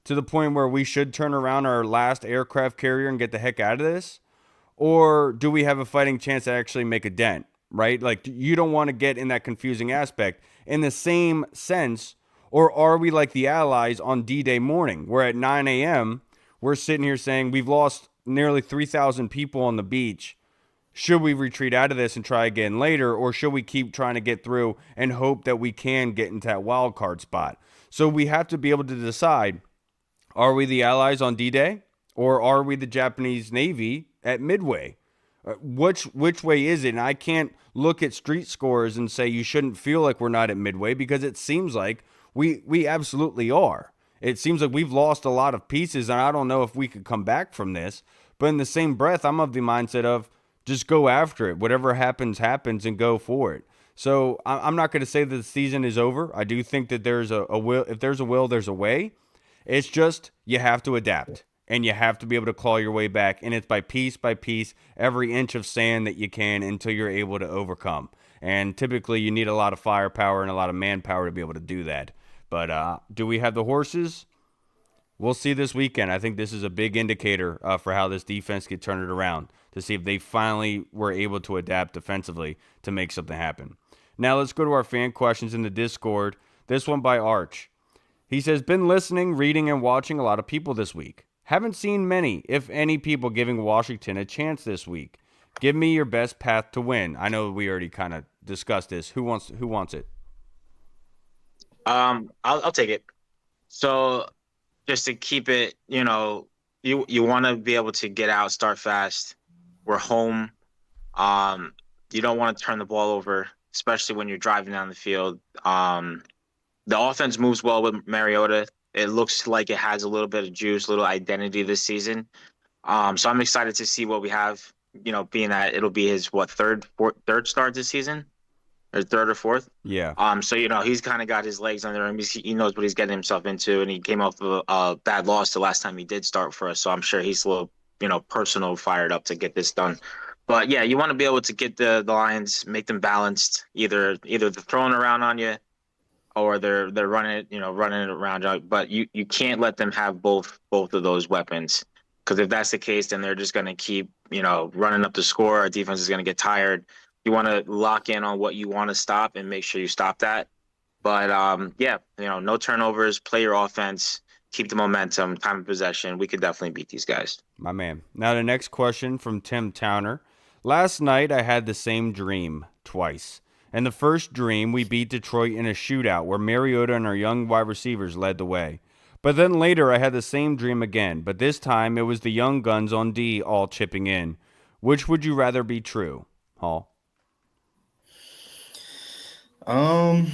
A: to the point where we should turn around our last aircraft carrier and get the heck out of this? Or do we have a fighting chance to actually make a dent, right? Like, you don't want to get in that confusing aspect. In the same sense, or are we like the Allies on D-Day morning, where at 9 a.m., we're sitting here saying we've lost nearly 3,000 people on the beach. Should we retreat out of this and try again later, or should we keep trying to get through and hope that we can get into that wild card spot? So we have to be able to decide, are we the Allies on D-Day, or are we the Japanese Navy at Midway? Which way is it? And I can't look at street scores and say you shouldn't feel like we're not at Midway, because it seems like we absolutely are. It seems like we've lost a lot of pieces, and I don't know if we could come back from this. But in the same breath, I'm of the mindset of just go after it. Whatever happens, happens, and go for it. So I'm not going to say that the season is over. I do think that there's a will. If there's a will, there's a way. It's just you have to adapt, and you have to be able to claw your way back. And it's by piece, every inch of sand that you can until you're able to overcome. And typically you need a lot of firepower and a lot of manpower to be able to do that. But do we have the horses? We'll see this weekend. I think this is a big indicator for how this defense could turn it around, to see if they finally were able to adapt defensively to make something happen. Now let's go to our fan questions in the Discord. This one by Arch. He says, been listening, reading, and watching a lot of people this week. Haven't seen many, if any, people giving Washington a chance this week. Give me your best path to win. I know we already kind of discussed this. Who wants it?
B: I'll take it. So just to keep it, you want to be able to get out, start fast. We're home. You don't want to turn the ball over, especially when you're driving down the field. The offense moves well with Mariota. It looks like it has a little bit of juice, a little identity this season. So I'm excited to see what we have, being that it'll be his, third start this season? Or third or fourth?
A: Yeah.
B: So, he's kind of got his legs under him. He knows what he's getting himself into, and he came off of a bad loss the last time he did start for us. So I'm sure he's a little, personal fired up to get this done. But yeah, you want to be able to get the Lions, make them balanced. Either they're throwing around on you, or they're running it around you. But you can't let them have both of those weapons, because if that's the case, then they're just going to keep running up the score. Our defense is going to get tired. You want to lock in on what you want to stop and make sure you stop that. But no turnovers. Play your offense. Keep the momentum. Time of possession. We could definitely beat these guys.
A: My man. Now the next question from Tim Towner. Last night I had the same dream twice. In the first dream, we beat Detroit in a shootout where Mariota and our young wide receivers led the way. But then later I had the same dream again, but this time it was the young guns on D all chipping in. Which would you rather be true, Hall?
C: As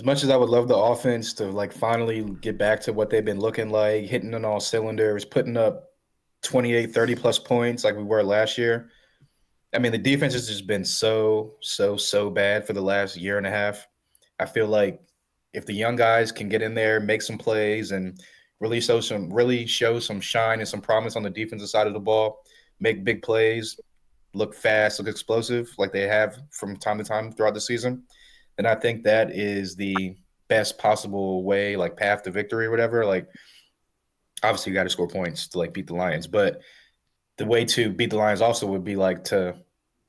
C: much as I would love the offense to finally get back to what they've been looking like, hitting on all cylinders, putting up 28, 30 plus points like we were last year. I mean, the defense has just been so bad for the last year and a half. I feel like if the young guys can get in there, make some plays, and really show some shine and some promise on the defensive side of the ball, make big plays, look fast, look explosive like they have from time to time throughout the season, then I think that is the best possible way, path to victory or whatever. Obviously you got to score points to beat the Lions, but the way to beat the Lions also would be to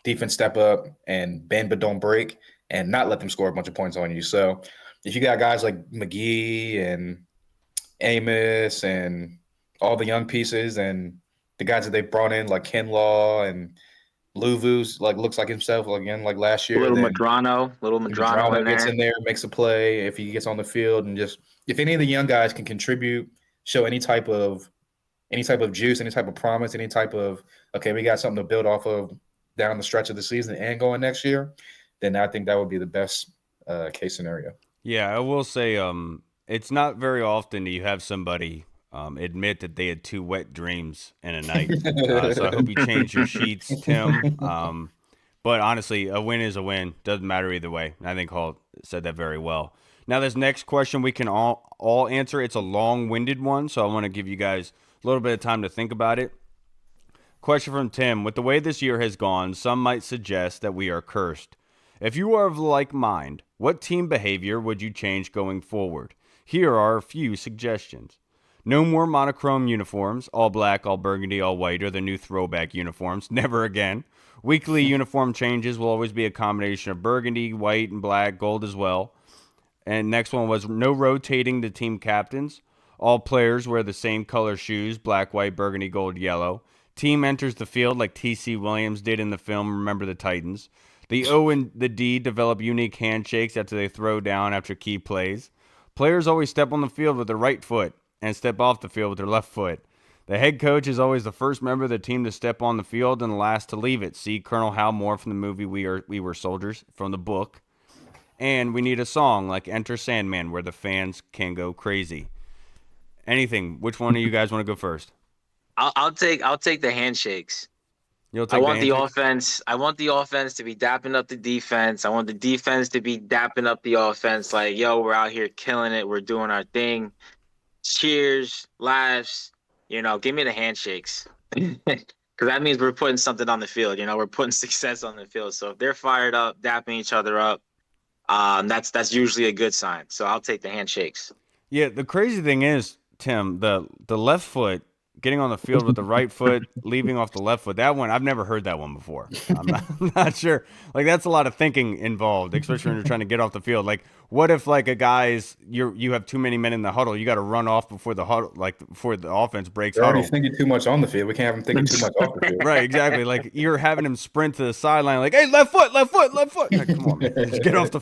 C: defense step up and bend but don't break and not let them score a bunch of points on you. So if you got guys like McGee and Amos and all the young pieces and the guys that they brought in like Kinlaw and Luvu's looks like himself again like last year.
B: Little Madrano in
C: gets
B: there.
C: in there, makes a play if he gets on the field, and just if any of the young guys can contribute, show any type of juice, any type of promise, any type of we got something to build off of down the stretch of the season and going next year, then I think that would be the best case scenario.
A: Yeah, I will say it's not very often that you have somebody admit that they had 2 wet dreams in a night. So I hope you change your sheets, Tim. But honestly, a win is a win. Doesn't matter either way. I think Hall said that very well. Now, this next question we can all answer. It's a long-winded one, so I want to give you guys a little bit of time to think about it. Question from Tim. With the way this year has gone, some might suggest that we are cursed. If you are of like mind, what team behavior would you change going forward? Here are a few suggestions. No more monochrome uniforms. All black, all burgundy, all white are the new throwback uniforms. Never again. Weekly uniform changes will always be a combination of burgundy, white, and black, gold as well. And next one was no rotating the team captains. All players wear the same color shoes, black, white, burgundy, gold, yellow. Team enters the field like T.C. Williams did in the film Remember the Titans. The O and the D develop unique handshakes after they throw down after key plays. Players always step on the field with their right foot and step off the field with their left foot. The head coach is always the first member of the team to step on the field and the last to leave it. See Colonel Hal Moore from the movie We Were Soldiers from the book. And we need a song like Enter Sandman where the fans can go crazy. Anything. Which one of you guys want to go first?
B: I'll take the handshakes.
A: You'll
B: I
A: take
B: want
A: the
B: the
A: handshake?
B: offense. I want the offense to be dapping up the defense. I want the defense to be dapping up the offense. Like, yo, we're out here killing it. We're doing our thing. Cheers, laughs. Give me the handshakes. Because that means we're putting something on the field. We're putting success on the field. So if they're fired up, dapping each other up, that's usually a good sign. So I'll take the handshakes.
A: Yeah, the crazy thing is, Tim, the left foot getting on the field with the right foot, leaving off the left foot. That one, I've never heard that one before. I'm not sure. Like that's a lot of thinking involved, especially when you're trying to get off the field. Like, what if like a guy's you have too many men in the huddle, you got to run off before the huddle, like before the offense breaks
C: They're already
A: huddle.
C: thinking too much on the field. We can't have them thinking too much off the field.
A: Right, exactly. Like you're having him sprint to the sideline, like, "Hey, left foot, left foot, left foot." Like, come on, man, just get off the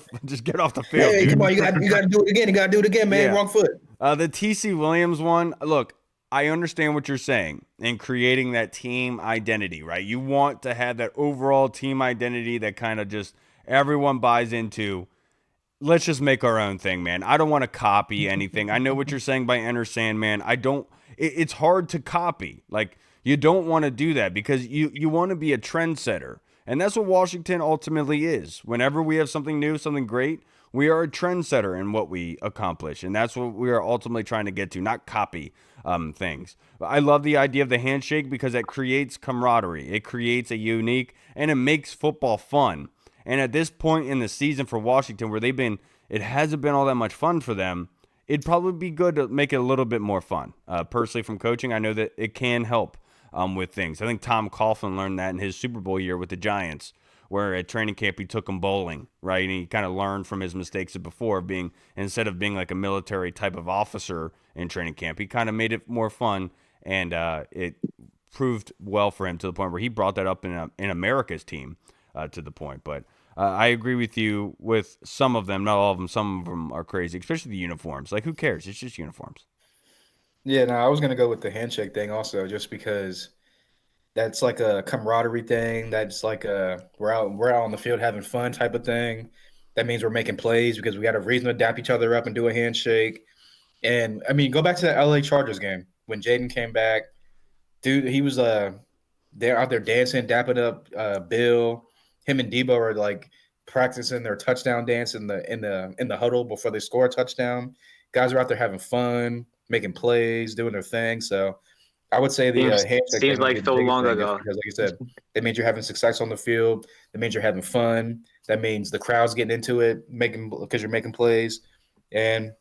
A: field,
C: Hey,
A: dude.
C: come on, you got to do it again. You got to do it again, man.
A: Yeah.
C: Wrong foot.
A: The T.C. Williams one, look, I understand what you're saying in creating that team identity, right? You want to have that overall team identity that kind of just everyone buys into. Let's just make our own thing, man. I don't want to copy anything. I know what you're saying by Enter Sandman. It's hard to copy. Like, you don't want to do that because you want to be a trendsetter. And that's what Washington ultimately is. Whenever we have something new, something great, we are a trendsetter in what we accomplish. And that's what we are ultimately trying to get to, not copy things. I love the idea of the handshake because it creates camaraderie. It creates a unique, and it makes football fun. And at this point in the season for Washington, where it hasn't been all that much fun for them, it'd probably be good to make it a little bit more fun. Personally, from coaching, I know that it can help with things. I think Tom Coughlin learned that in his Super Bowl year with the Giants, where at training camp he took him bowling, right? And he kind of learned from his mistakes of before, instead of being like a military type of officer in training camp, he kind of made it more fun, and it proved well for him to the point where he brought that up in America's team to the point. But I agree with you with some of them, not all of them. Some of them are crazy, especially the uniforms. Like, who cares? It's just uniforms.
C: Yeah, no, I was gonna go with the handshake thing also, just because that's like a camaraderie thing. That's like a we're out on the field having fun type of thing. That means we're making plays because we got a reason to dap each other up and do a handshake. And I mean, go back to the LA Chargers game when Jayden came back. Dude, he was they're out there dancing, dapping up Bill. Him and Debo are like practicing their touchdown dance in the huddle before they score a touchdown. Guys are out there having fun, making plays, doing their thing. So I would say the
B: Seems
C: handshake
B: seems
C: thing would
B: like
C: be the
B: so
C: biggest
B: long
C: thing, just
B: ago.
C: because, like you said, it means you're having success on the field. That means you're having fun. That means the crowd's getting into it, making because you're making plays. And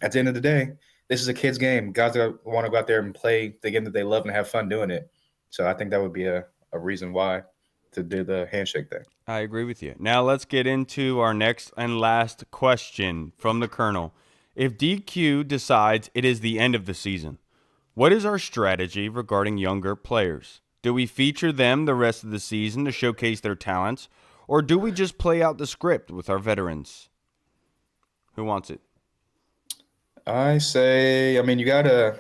C: at the end of the day, this is a kid's game. Guys that want to go out there and play the game that they love and have fun doing it. So I think that would be a reason why to do the handshake thing.
A: I agree with you. Now let's get into our next and last question from the Colonel. If DQ decides it is the end of the season, what is our strategy regarding younger players? Do we feature them the rest of the season to showcase their talents, or do we just play out the script with our veterans? Who wants it?
C: I say, I mean, you gotta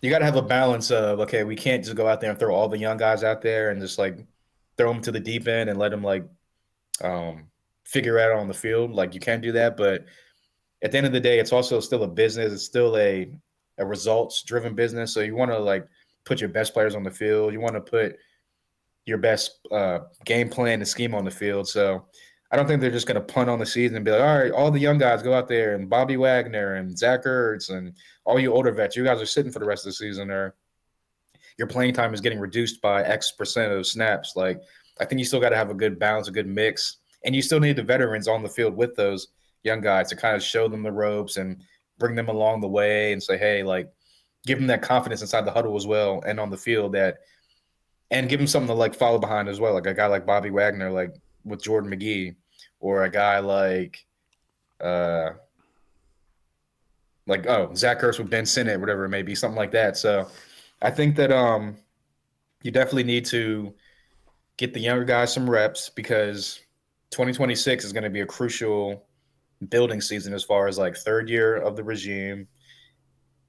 C: have a balance of, okay, we can't just go out there and throw all the young guys out there and just like throw them to the deep end and let them like figure it out on the field. Like you can't do that, but at the end of the day, it's also still a business. It's still a results driven business. So you want to like put your best players on the field. You want to your best game plan and scheme on the field. So I don't think they're just going to punt on the season and be like, all right, all the young guys go out there and Bobby Wagner and Zach Ertz and all you older vets, you guys are sitting for the rest of the season, or your playing time is getting reduced by X% of snaps. Like, I think you still got to have a good balance, a good mix, and you still need the veterans on the field with those young guys to kind of show them the ropes and bring them along the way and say, hey, like, give them that confidence inside the huddle as well and on the field, that and give them something to like follow behind as well, like a guy like Bobby Wagner, like with Jordan McGee, or a guy uh like Zach Ertz with Ben Sinnott, whatever it may be, something like that. So I think that you definitely need to get the younger guys some reps, because 2026 is going to be a crucial building season as far as like third year of the regime,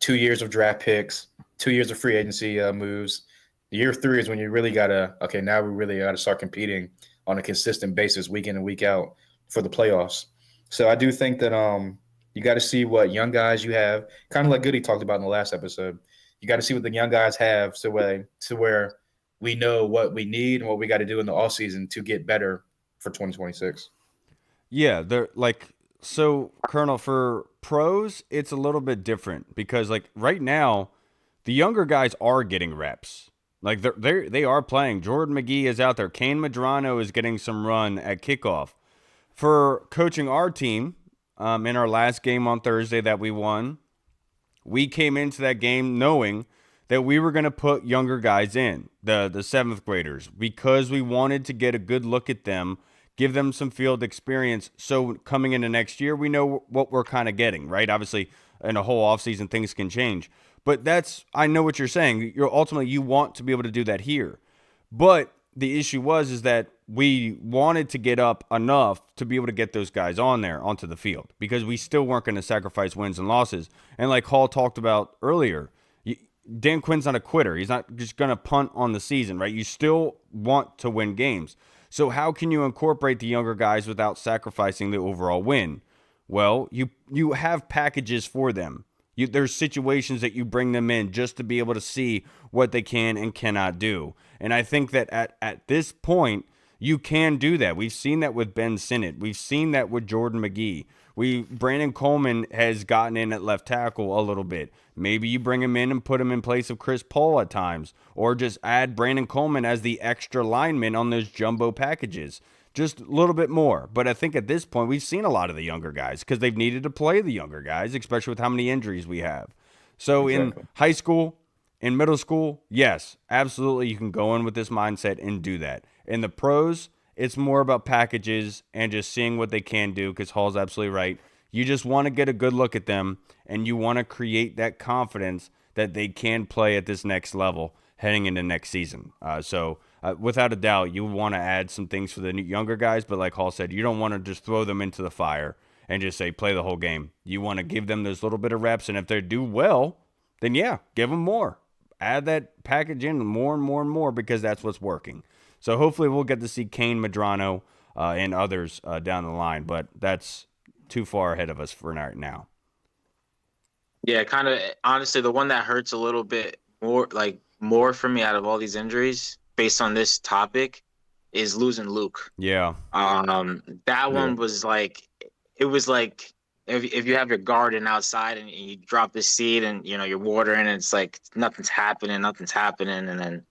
C: 2 years of draft picks, 2 years of free agency moves. Year three is when you really gotta, okay, now we really gotta start competing on a consistent basis, week in and week out, for the playoffs. So I do think that you got to see what young guys you have, kind of like Goody talked about in the last episode. You got to see what the young guys have, to where we know what we need and what we got to do in the off season to get better for 2026.
A: Yeah, they're like, so Colonel, for pros, it's a little bit different because like right now, the younger guys are getting reps. Like they are playing. Jordan McGee is out there. Kane Madrano is getting some run at kickoff. For coaching our team, in our last game on Thursday that we won, we came into that game knowing that we were going to put younger guys in, the seventh graders, because we wanted to get a good look at them, give them some field experience. So coming into next year, we know what we're kind of getting, right? Obviously, in a whole offseason, things can change. But I know what you're saying. You're ultimately, you want to be able to do that here. But the issue is that we wanted to get up enough to be able to get those guys on there onto the field, because we still weren't going to sacrifice wins and losses. And like Hall talked about earlier, Dan Quinn's not a quitter. He's not just going to punt on the season, right? You still want to win games. So how can you incorporate the younger guys without sacrificing the overall win? Well, you have packages for them. There's situations that you bring them in just to be able to see what they can and cannot do. And I think that at this point, you can do that. We've seen that with Ben Sinnott. We've seen that with Jordan McGee. Brandon Coleman has gotten in at left tackle a little bit. Maybe you bring him in and put him in place of Chris Paul at times, or just add Brandon Coleman as the extra lineman on those jumbo packages. Just a little bit more. But I think at this point, we've seen a lot of the younger guys because they've needed to play the younger guys, especially with how many injuries we have. So
C: Exactly.
A: in high school, in middle school, yes, absolutely, you can go in with this mindset and do that. In the pros, it's more about packages and just seeing what they can do, because Hall's absolutely right. You just want to get a good look at them, and you want to create that confidence that they can play at this next level heading into next season. Without a doubt, you want to add some things for the younger guys, but like Hall said, you don't want to just throw them into the fire and just say, play the whole game. You want to give them those little bit of reps, and if they do well, then yeah, give them more. Add that package in more and more and more, because that's what's working. So hopefully we'll get to see Kane Madrano and others down the line, but that's too far ahead of us for right now.
B: Yeah, kind of honestly, the one that hurts a little bit more for me out of all these injuries based on this topic is losing Luke.
A: Yeah.
B: That one was like, it was like if you have your garden outside and you drop the seed and you're watering and it's like nothing's happening, and then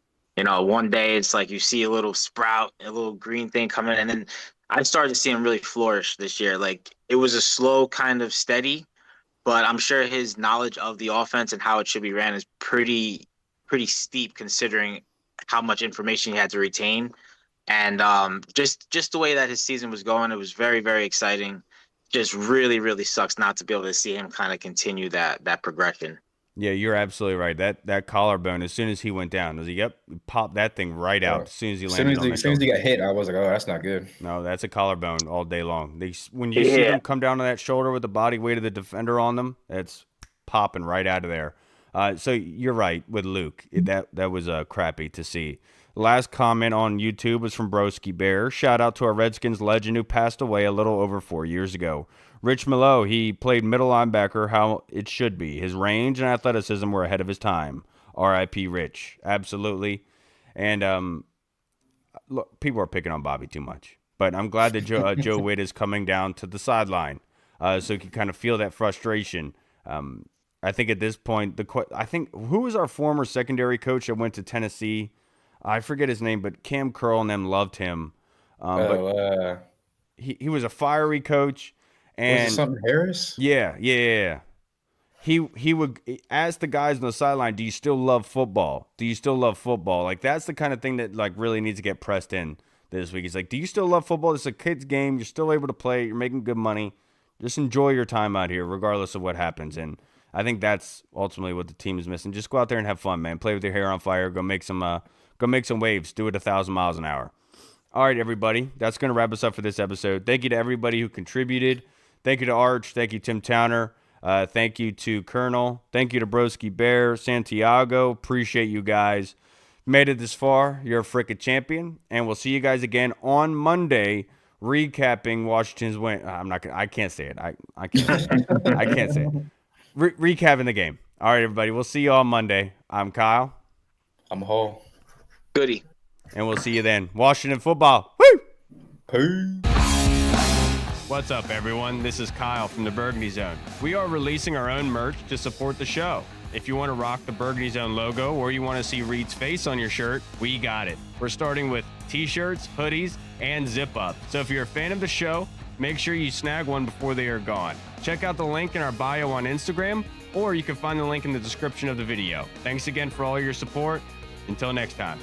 B: one day it's like you see a little sprout, a little green thing coming, and then I started to see him really flourish this year. Like, it was a slow kind of steady, but I'm sure his knowledge of the offense and how it should be ran is pretty steep, considering how much information he had to retain. And just the way that his season was going, it was very, very exciting. Just really, really sucks not to be able to see him kind of continue that progression.
A: Yeah, you're absolutely right. That collarbone, as soon as he went down, popped that thing right out as soon as he landed on that
C: As soon as he
A: shoulder.
C: got hit, I was like, oh, that's not good.
A: No, that's a collarbone all day long. When you see them come down to that shoulder with the body weight of the defender on them, that's popping right out of there. So you're right with Luke. That was crappy to see. Last comment on YouTube was from Broski Bear. Shout out to our Redskins legend who passed away a little over 4 years ago. Rich Milo, he played middle linebacker how it should be. His range and athleticism were ahead of his time. R.I.P. Rich. Absolutely. And look, people are picking on Bobby too much. But I'm glad that Joe Witt is coming down to the sideline so he can kind of feel that frustration. I think at this point, I think who was our former secondary coach that went to Tennessee? I forget his name, but Cam Curl and them loved him. But he was a fiery coach. And
C: was it something Harris?
A: Yeah. He would ask the guys on the sideline, "Do you still love football? Do you still love football?" Like that's the kind of thing that like really needs to get pressed in this week. He's like, "Do you still love football? It's a kid's game. You're still able to play. You're making good money. Just enjoy your time out here, regardless of what happens." And I think that's ultimately what the team is missing. Just go out there and have fun, man. Play with your hair on fire. Go make some waves. Do it 1,000 miles an hour. All right, everybody. That's going to wrap us up for this episode. Thank you to everybody who contributed. Thank you to Arch. Thank you, Tim Towner. Thank you to Colonel. Thank you to Broski Bear, Santiago. Appreciate you guys. Made it this far. You're a frickin' champion. And we'll see you guys again on Monday recapping Washington's win. I can't say it. I can't say it. I can't say it. Recapping the game. All right, everybody. We'll see you on Monday. I'm Kyle.
C: I'm Hall.
B: Goody.
A: And we'll see you then. Washington football. Woo!
C: Peace.
A: What's up, everyone? This is Kyle from the Burgundy Zone. We are releasing our own merch to support the show. If you want to rock the Burgundy Zone logo or you want to see Reed's face on your shirt, we got it. We're starting with t-shirts, hoodies, and zip-up. So if you're a fan of the show, make sure you snag one before they are gone. Check out the link in our bio on Instagram, or you can find the link in the description of the video. Thanks again for all your support. Until next time.